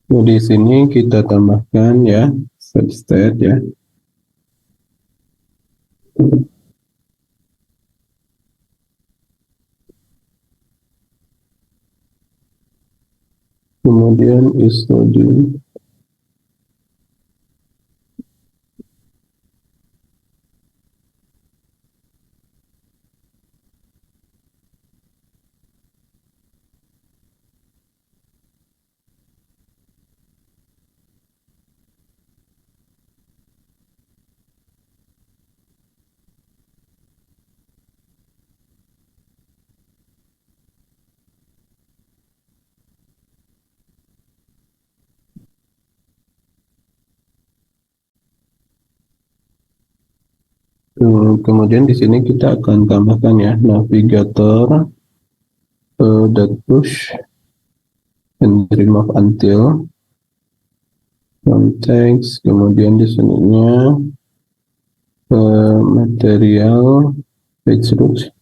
Nah, di sini kita tambahkan ya substate ya. Kemudian study. Kemudian di sini kita akan tambahkan ya navigator dot push and remove until context. Kemudian di sininya material page root.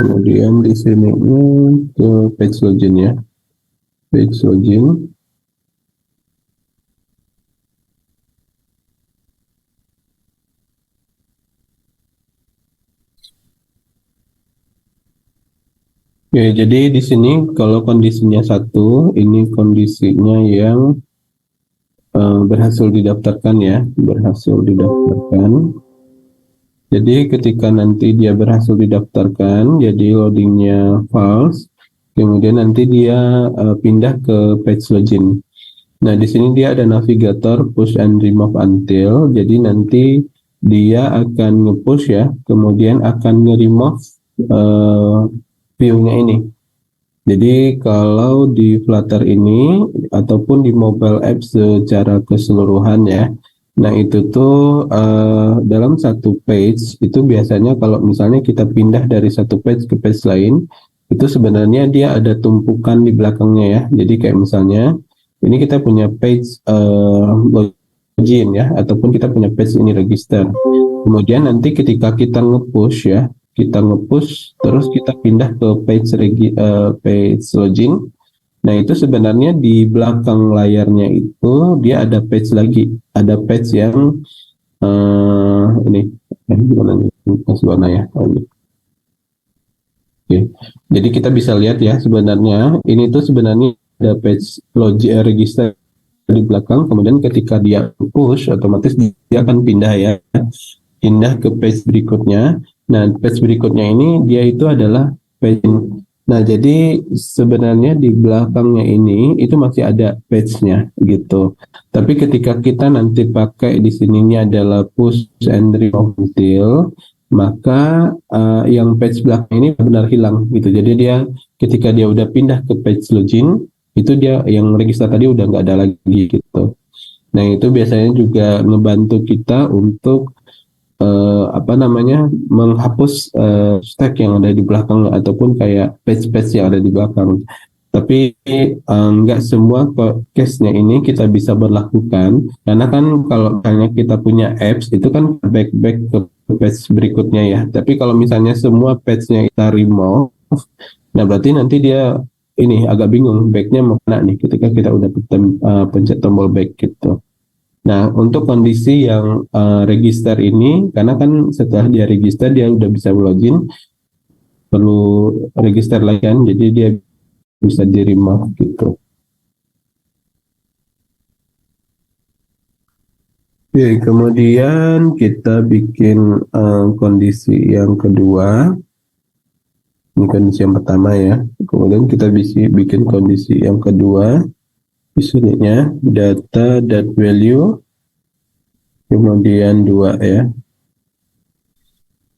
Kemudian di sini ke page login ya. Page login. Oke, jadi di sini kalau kondisinya satu, ini kondisinya yang berhasil didaftarkan ya, berhasil didaftarkan. Jadi ketika nanti dia berhasil didaftarkan, jadi loadingnya false, kemudian nanti dia pindah ke page login. Nah, di sini dia ada navigator push and remove until. Jadi nanti dia akan nge-push ya, kemudian akan nge-remove view-nya ini. Jadi kalau di Flutter ini ataupun di mobile app secara keseluruhan ya, nah itu tuh dalam satu page itu biasanya kalau misalnya kita pindah dari satu page ke page lain, itu sebenarnya dia ada tumpukan di belakangnya ya. Jadi kayak misalnya ini kita punya page login ya, ataupun kita punya page ini register. Kemudian nanti ketika kita nge-push ya, kita nge-push terus kita pindah ke page login. Nah, itu sebenarnya di belakang layarnya itu dia ada page lagi, ada page yang ini gimana nih? Masih warna ya. Oh, ini. Oke. Jadi kita bisa lihat ya sebenarnya ini tuh sebenarnya ada page login register di belakang, kemudian ketika dia push otomatis dia akan pindah ya, pindah ke page berikutnya. Nah, page berikutnya ini dia itu adalah page. Nah, jadi sebenarnya di belakangnya ini itu masih ada page-nya gitu. Tapi ketika kita nanti pakai di sininya adalah push and remove until, maka yang page belakang ini benar hilang gitu. Jadi dia ketika dia udah pindah ke page login, itu dia yang register tadi udah nggak ada lagi gitu. Nah, itu biasanya juga ngebantu kita untuk apa namanya menghapus stack yang ada di belakang ataupun kayak page-page yang ada di belakang. Tapi nggak semua case-nya ini kita bisa berlakukan karena kan kalau misalnya kita punya apps itu kan back ke page berikutnya ya. Tapi kalau misalnya semua page-nya kita remove, nah berarti nanti dia ini agak bingung back-nya mau kemana nih ketika kita udah pencet tombol back gitu. Nah, untuk kondisi yang register ini, karena kan setelah dia register, dia udah bisa login, perlu register lagi kan, jadi dia bisa di remove gitu. Oke, kemudian kita bikin kondisi yang kedua. Ini kondisi yang pertama ya. Kemudian kita bisa bikin kondisi yang kedua. Di sininya data value, kemudian dua ya.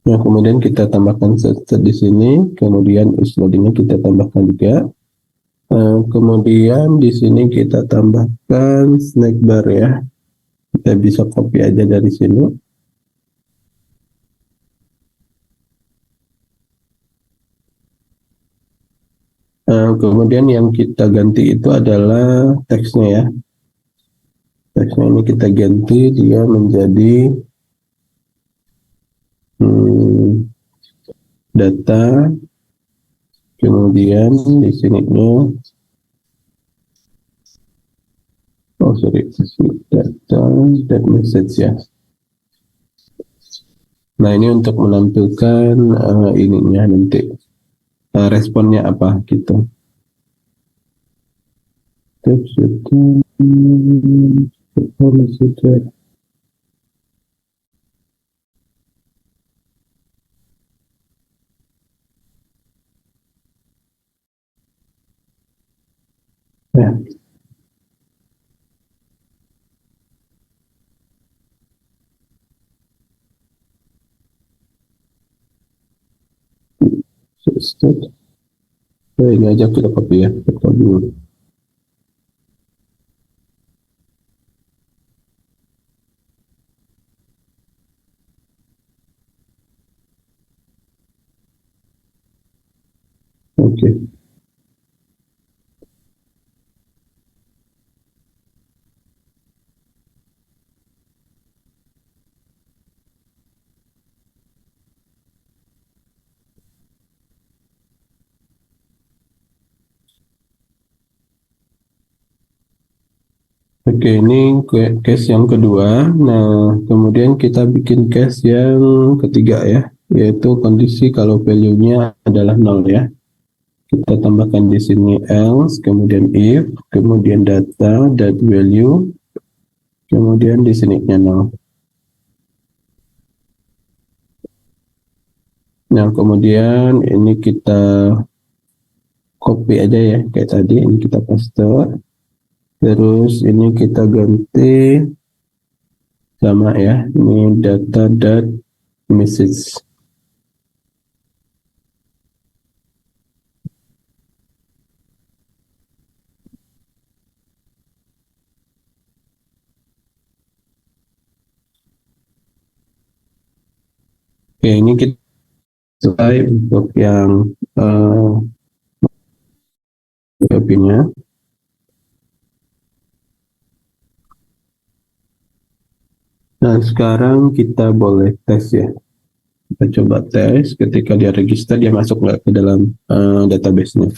Nah, kemudian kita tambahkan set di sini, kemudian loadingnya kita tambahkan juga. Kemudian di sini kita tambahkan snack bar ya. Kita bisa copy aja dari sini. Kemudian yang kita ganti itu adalah teksnya ya. Teksnya ini kita ganti dia menjadi data. Kemudian di sini data dan message ya. Nah, ini untuk menampilkan ininya nanti responnya apa gitu. Tips itu ya. Ini aja kita copy ya, kita dulu. Oke. Oke, ini case yang kedua. Nah, kemudian kita bikin case yang ketiga ya, yaitu kondisi kalau value-nya adalah nol ya. Kita tambahkan di sini else, kemudian if, kemudian data, dot value, kemudian di sini nol. Nah, kemudian ini kita copy aja ya, kayak tadi, ini kita paste. Terus ini kita ganti sama ya, ini data dot message. Oke, ini kita selesai untuk yang copy-nya. Nah, sekarang kita boleh tes ya. Kita coba tes ketika dia register, dia masuk nggak ke dalam database-nya.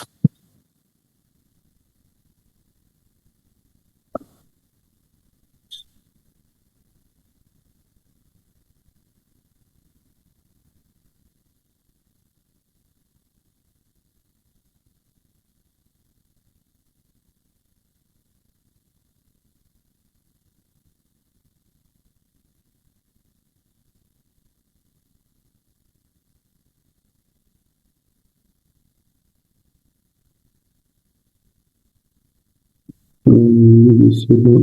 Di sini.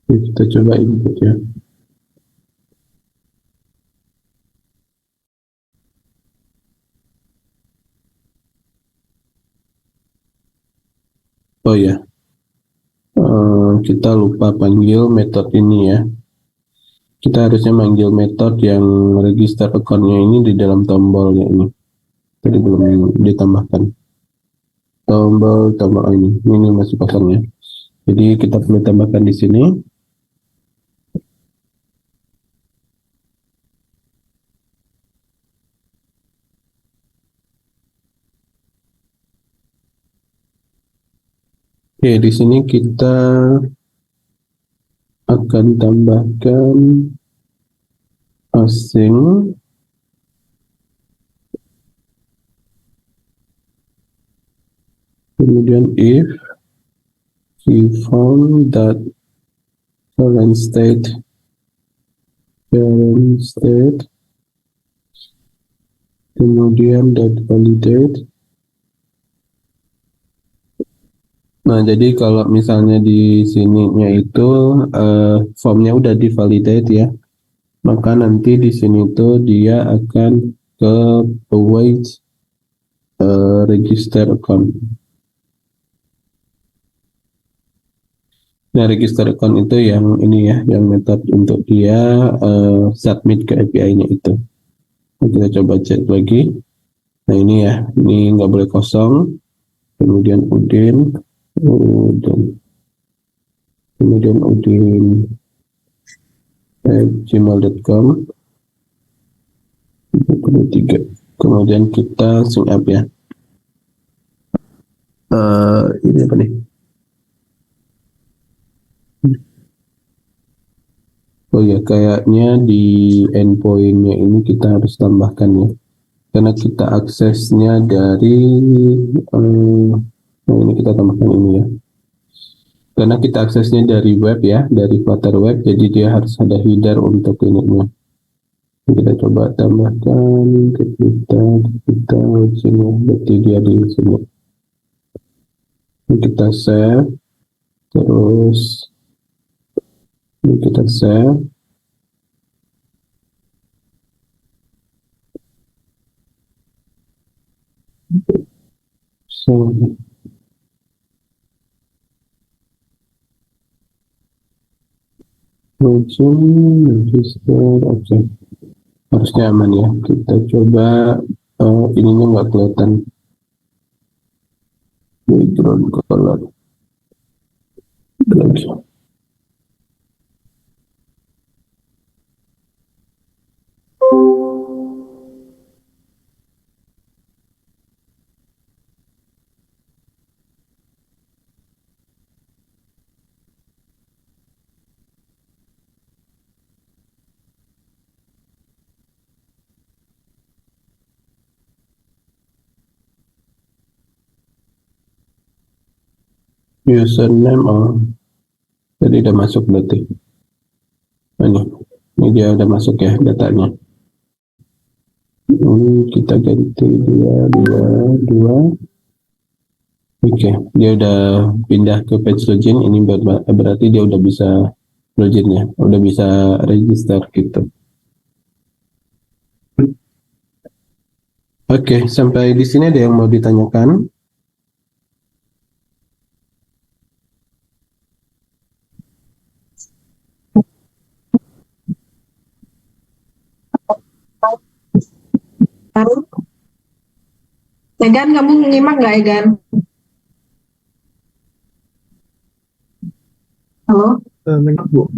Kita coba input ya. Oh ya, kita lupa panggil metode ini ya. Kita harusnya manggil metode yang register account-nya ini di dalam tombolnya ini. Tadi belum ditambahkan. Tombol ini masih kosong ya. Jadi kita perlu tambahkan di sini. Oke, di sini kita akan tambahkan asing. Kemudian if we found that current state kemudian that validate. Nah, jadi kalau misalnya di sininya itu formnya udah divalidate ya, maka nanti di sini tuh dia akan ke await register account. Nah, register account itu yang ini ya, yang metode untuk dia submit ke API-nya itu. Nah, kita coba cek lagi. Nah, ini ya, ini nggak boleh kosong. Kemudian Udin, kemudian udin@gmail.com. Kemudian kita sign up ya. Ini apa nih? Oh ya, kayaknya di endpoint-nya ini kita harus tambahkan ya, karena kita aksesnya dari nah ini kita tambahkan ini ya. karena kita aksesnya dari web ya, dari Flutter web, jadi dia harus ada header untuk ininya. Kita coba tambahkan ke kita sini, berarti dia di sini. Kita save, terus kita save. So, register, oke. Harusnya aman ya. Kita coba ininya nggak kelihatan. Background color. Username, oh, jadi udah masuk berarti. Ini dia udah masuk ya datanya. Ini kita ganti dua. Oke, dia udah pindah ke page login. Ini berarti dia udah bisa login ya, udah bisa register gitu. Oke, sampai di sini ada yang mau ditanyakan? Egan, kamu nyimak nggak Egan? Halo? Menyimak, Bu.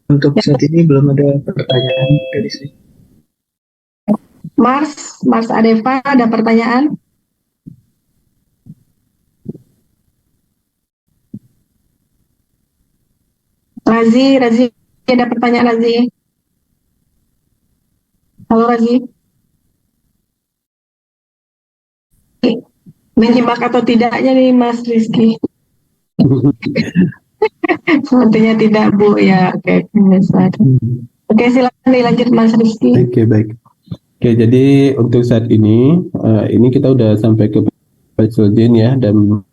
Untuk saat ini belum ada pertanyaan dari sini. Mars Adeva, ada pertanyaan? Razi, ada pertanyaan Razi? Halo Razi? Menyimak atau tidaknya nih Mas Rizky? Sepertinya tidak Bu ya. Oke, Oke, silakan dilanjut Mas Rizky. Oke, baik. Oke, jadi untuk saat ini kita udah sampai ke page login ya, dan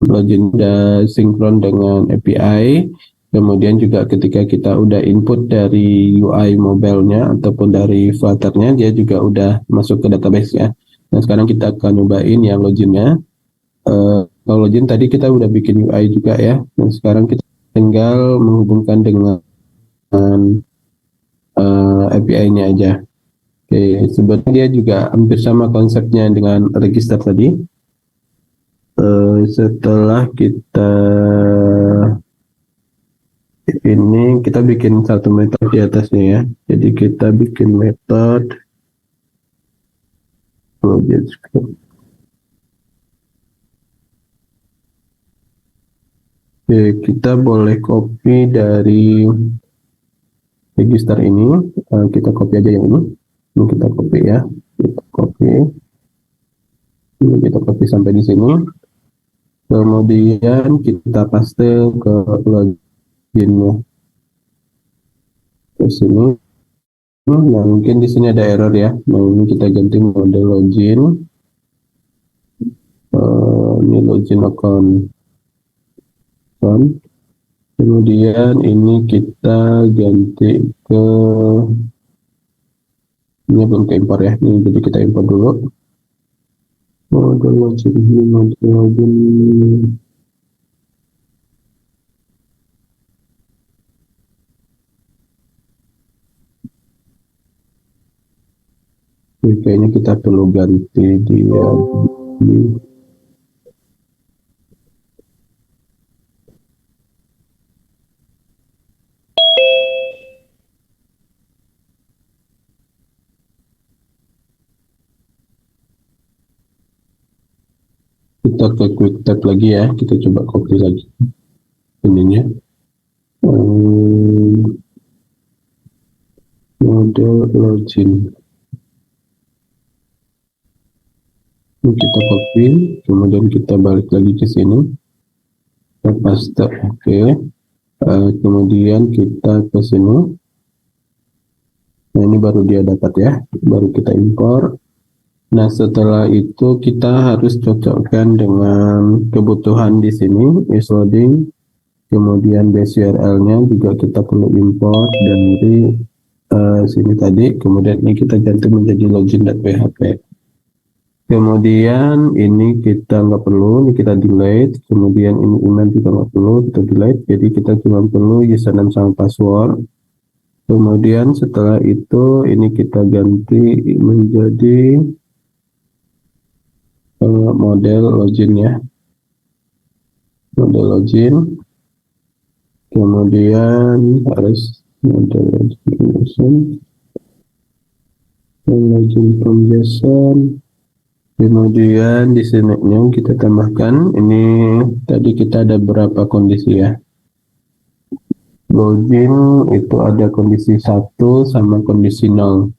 login udah sinkron dengan API. Kemudian juga ketika kita udah input dari UI mobile-nya ataupun dari Flutter-nya, dia juga udah masuk ke database ya. Nah, sekarang kita akan nyobain yang login-nya. Kalau login tadi kita udah bikin UI juga ya. Nah, sekarang kita tinggal menghubungkan dengan API-nya aja. Oke, sebenarnya dia juga hampir sama konsepnya dengan register tadi. Setelah kita bikin satu metode di atasnya ya. Jadi kita bikin metode login script. Oke, kita boleh copy dari register ini. Kita copy aja yang ini. Ini kita copy ya. Kita copy. Ini kita copy sampai di sini. Kemudian kita paste ke loginnya ke sini. Nah, mungkin di sini ada error ya. Nah, ini kita ganti mode login. Ini login account. Kemudian ini kita ganti ke, ini belum ke impor ya. Ini jadi kita impor dulu. Mode login. Kayaknya kita perlu ganti dia di kita ke quick tab lagi ya, kita coba copy lagi ininya, model login. Ini kita copy, kemudian kita balik lagi ke sini. paste. Oke. Kemudian kita ke sini. Nah, ini baru dia dapat ya, baru kita impor. Nah, setelah itu kita harus cocokkan dengan kebutuhan di sini, is loading. Kemudian base URL-nya juga kita perlu import dari sini tadi. Kemudian ini kita ganti menjadi login.php. Kemudian ini kita nggak perlu, ini kita delete. Kemudian ini email juga nggak perlu, kita delete. Jadi kita cuma perlu username sama password. Kemudian setelah itu ini kita ganti menjadi model login ya, model login. Kemudian harus model login from JSON. Kemudian di sini kita tambahkan ini tadi kita ada berapa kondisi ya. Login itu ada kondisi 1 sama kondisi 0.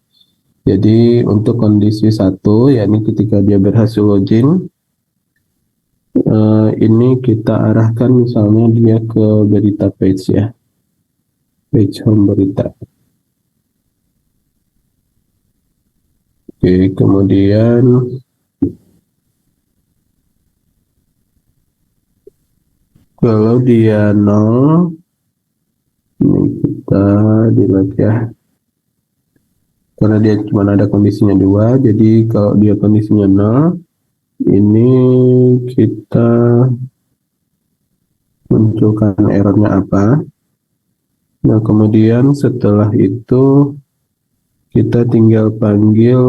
Jadi untuk kondisi 1 yakni ketika dia berhasil login, ini kita arahkan misalnya dia ke berita page ya, page home berita. Oke, kemudian kalau dia 0, ini kita delete ya, karena dia cuma ada kondisinya 2. Jadi kalau dia kondisinya 0, ini kita munculkan errornya apa. Nah, kemudian setelah itu kita tinggal panggil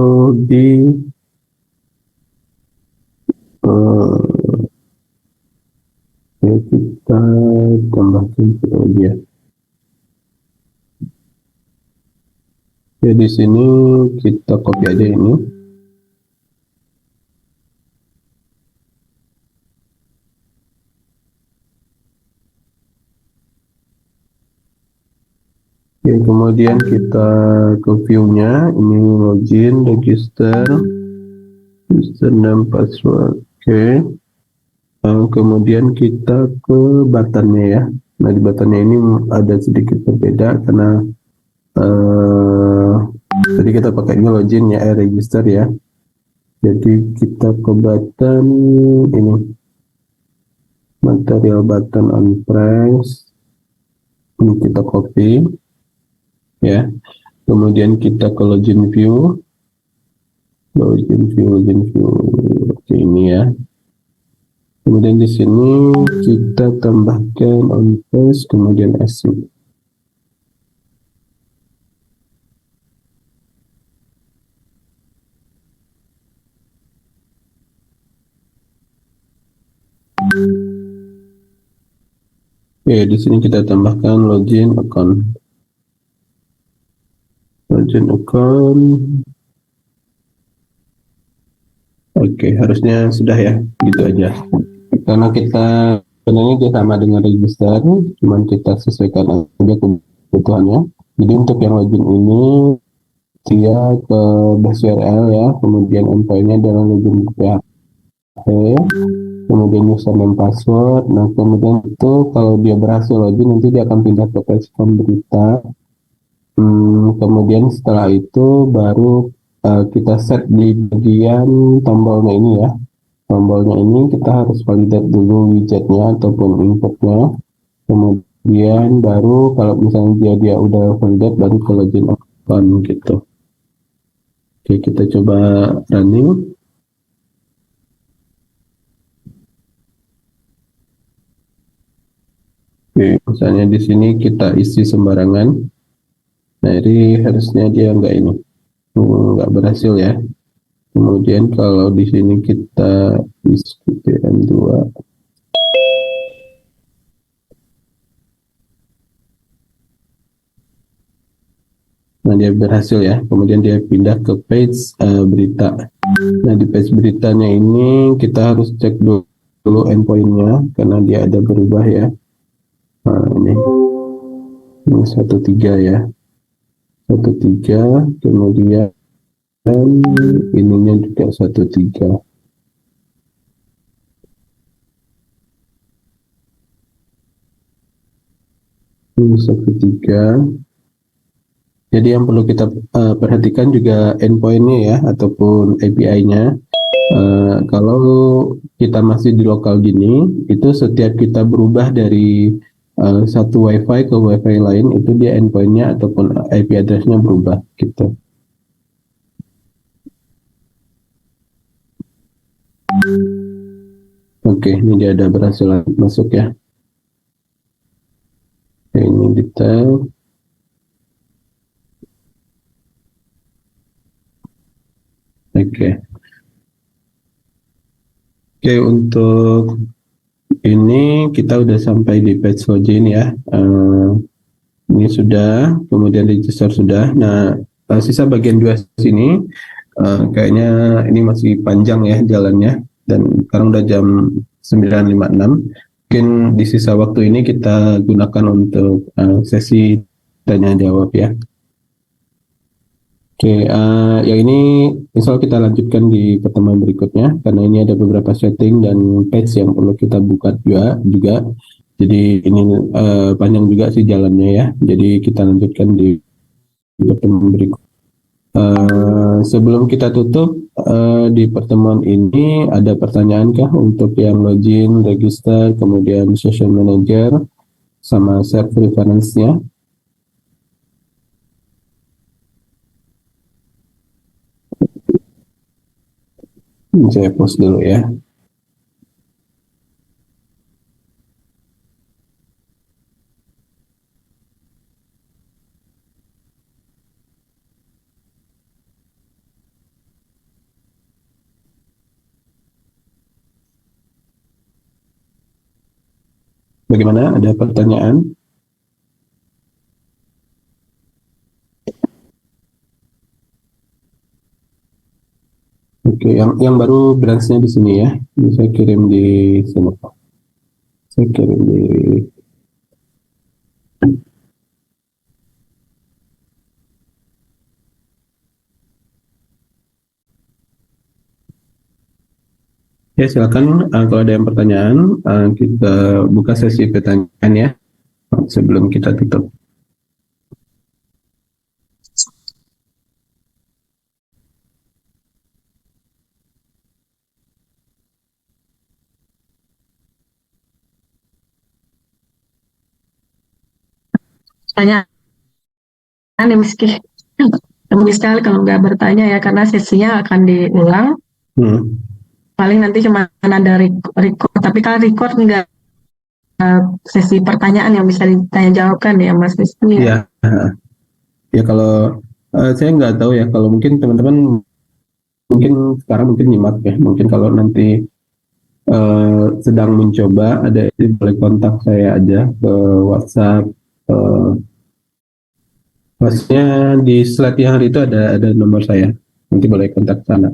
di ya kita tambahkan dia. Ya di sini kita copy aja ini. Ya, kemudian kita ke view-nya, ini login, register, username, password. Oke. Kemudian kita ke buttonnya ya. Nah, di buttonnya ini ada sedikit berbeda karena tadi kita pakai ini login ya, register ya. Jadi kita ke button ini, material button on press. Ini kita copy ya. Kemudian kita ke login view. Login view. Oke, ini ya. Kemudian di sini kita tambahkan on press, kemudian async. Oke, di sini kita tambahkan login account. Login account. Oke, harusnya sudah ya, gitu aja. Karena kita sebenarnya dia sama dengan register, cuman kita sesuaikan aja kebutuhannya. Jadi untuk yang login ini dia ke base URL ya, kemudian endpoint-nya adalah login PHP, kemudian username password. Nah, kemudian itu kalau dia berhasil login nanti dia akan pindah ke page home berita. Kemudian setelah itu baru kita set di bagian tombolnya ini ya. Tombolnya ini kita harus validate dulu widgetnya ataupun inputnya. Kemudian baru kalau misalnya dia udah validate baru ke login account gitu. Oke, kita coba running. Oke, misalnya di sini kita isi sembarangan. Nah, ini harusnya dia nggak berhasil ya. Kemudian kalau di sini kita isi PM2. Nah, dia berhasil ya. Kemudian dia pindah ke page berita. Nah, di page beritanya ini kita harus cek dulu endpoint-nya karena dia ada berubah ya. Nah, ini 13 ya. 13, kemudian ininya juga 13. User ketiga. Jadi yang perlu kita perhatikan juga endpoint-nya ya, ataupun API-nya. Kalau kita masih di lokal gini, itu setiap kita berubah dari satu WiFi ke WiFi lain, itu dia endpoint-nya ataupun IP address-nya berubah gitu. Oke, ini dia ada berhasil masuk ya. Oke, ini detail. Oke. Oke, untuk ini kita udah sampai di page login ya. Ini sudah, kemudian register sudah. Nah, sisa bagian dua sini kayaknya ini masih panjang ya jalannya, dan sekarang udah jam 9.56. Mungkin di sisa waktu ini kita gunakan untuk sesi tanya jawab ya. Oke, yang ini misal kita lanjutkan di pertemuan berikutnya, karena ini ada beberapa setting dan page yang perlu kita buka juga. Jadi ini panjang juga sih jalannya ya. Jadi kita lanjutkan di pertemuan berikut. Sebelum kita tutup di pertemuan ini, ada pertanyaan kah untuk yang login, register, kemudian session manager, sama set reference-nya? Saya post dulu ya. Bagaimana? Ada pertanyaan? Oke, yang baru branch-nya di sini ya. Ini saya kirim di sini. Saya kirim di. Ya, silakan kalau ada yang pertanyaan, kita buka sesi pertanyaan ya sebelum kita tutup. Pertanyaan nih meski mungkin sekali kalau nggak bertanya ya, karena sesinya akan diulang. Paling nanti cuma ada record, tapi kalau record nggak sesi pertanyaan yang bisa ditanya jawabkan ya Mas Rizky. Ya, ya kalau saya nggak tahu ya, kalau mungkin teman-teman mungkin sekarang mungkin nyimak ya, mungkin kalau nanti sedang mencoba, ada boleh kontak saya aja ke WhatsApp. Maksudnya di slide yang hari itu ada nomor saya, nanti boleh kontak sana.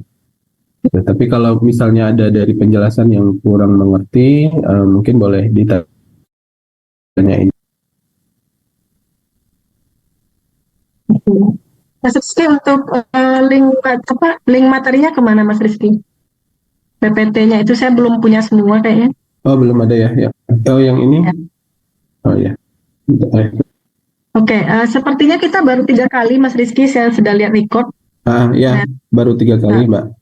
Ya, tapi kalau misalnya ada dari penjelasan yang kurang mengerti, mungkin boleh ditanyain. Mas Rizky, untuk link materinya kemana Mas Rizky? PPT-nya itu saya belum punya semua kayaknya. Oh, belum ada ya? Oh, yang ini? Ya. Oh ya. Oke, sepertinya kita baru 3 kali Mas Rizky, saya sudah lihat record. Ya, baru 3 kali Mbak.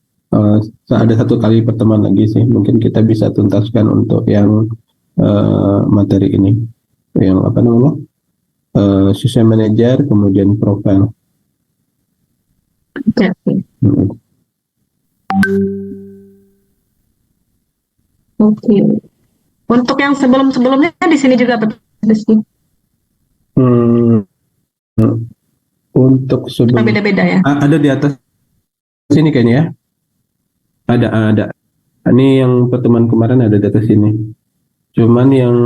Ada 1 kali pertemuan lagi sih. Mungkin kita bisa tuntaskan untuk yang materi ini. Yang apa namanya? Session manager, kemudian profile. Oke. Oke. Untuk yang sebelum-sebelumnya di sini juga betul. Untuk sebelum beda-beda ya. Ada di atas sini kayaknya ya. Ada. Ini yang pertemuan kemarin ada di atas sini. Cuman yang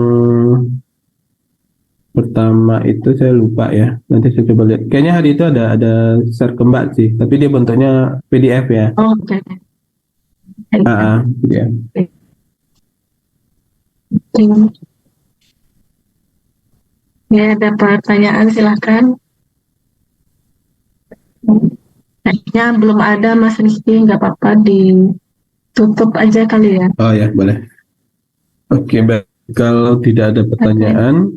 pertama itu saya lupa ya. Nanti saya coba lihat. Kayaknya hari itu ada share ke Mbak sih, tapi dia bentuknya PDF ya. Oh, oke. PDF. Ya, ada pertanyaan silahkan. Kayaknya belum ada Mas Rizky, nggak apa-apa ditutup aja kali ya. Oh ya, boleh. Oke, baik. Kalau tidak ada pertanyaan,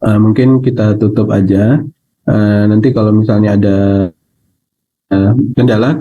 mungkin kita tutup aja. Nanti kalau misalnya ada kendala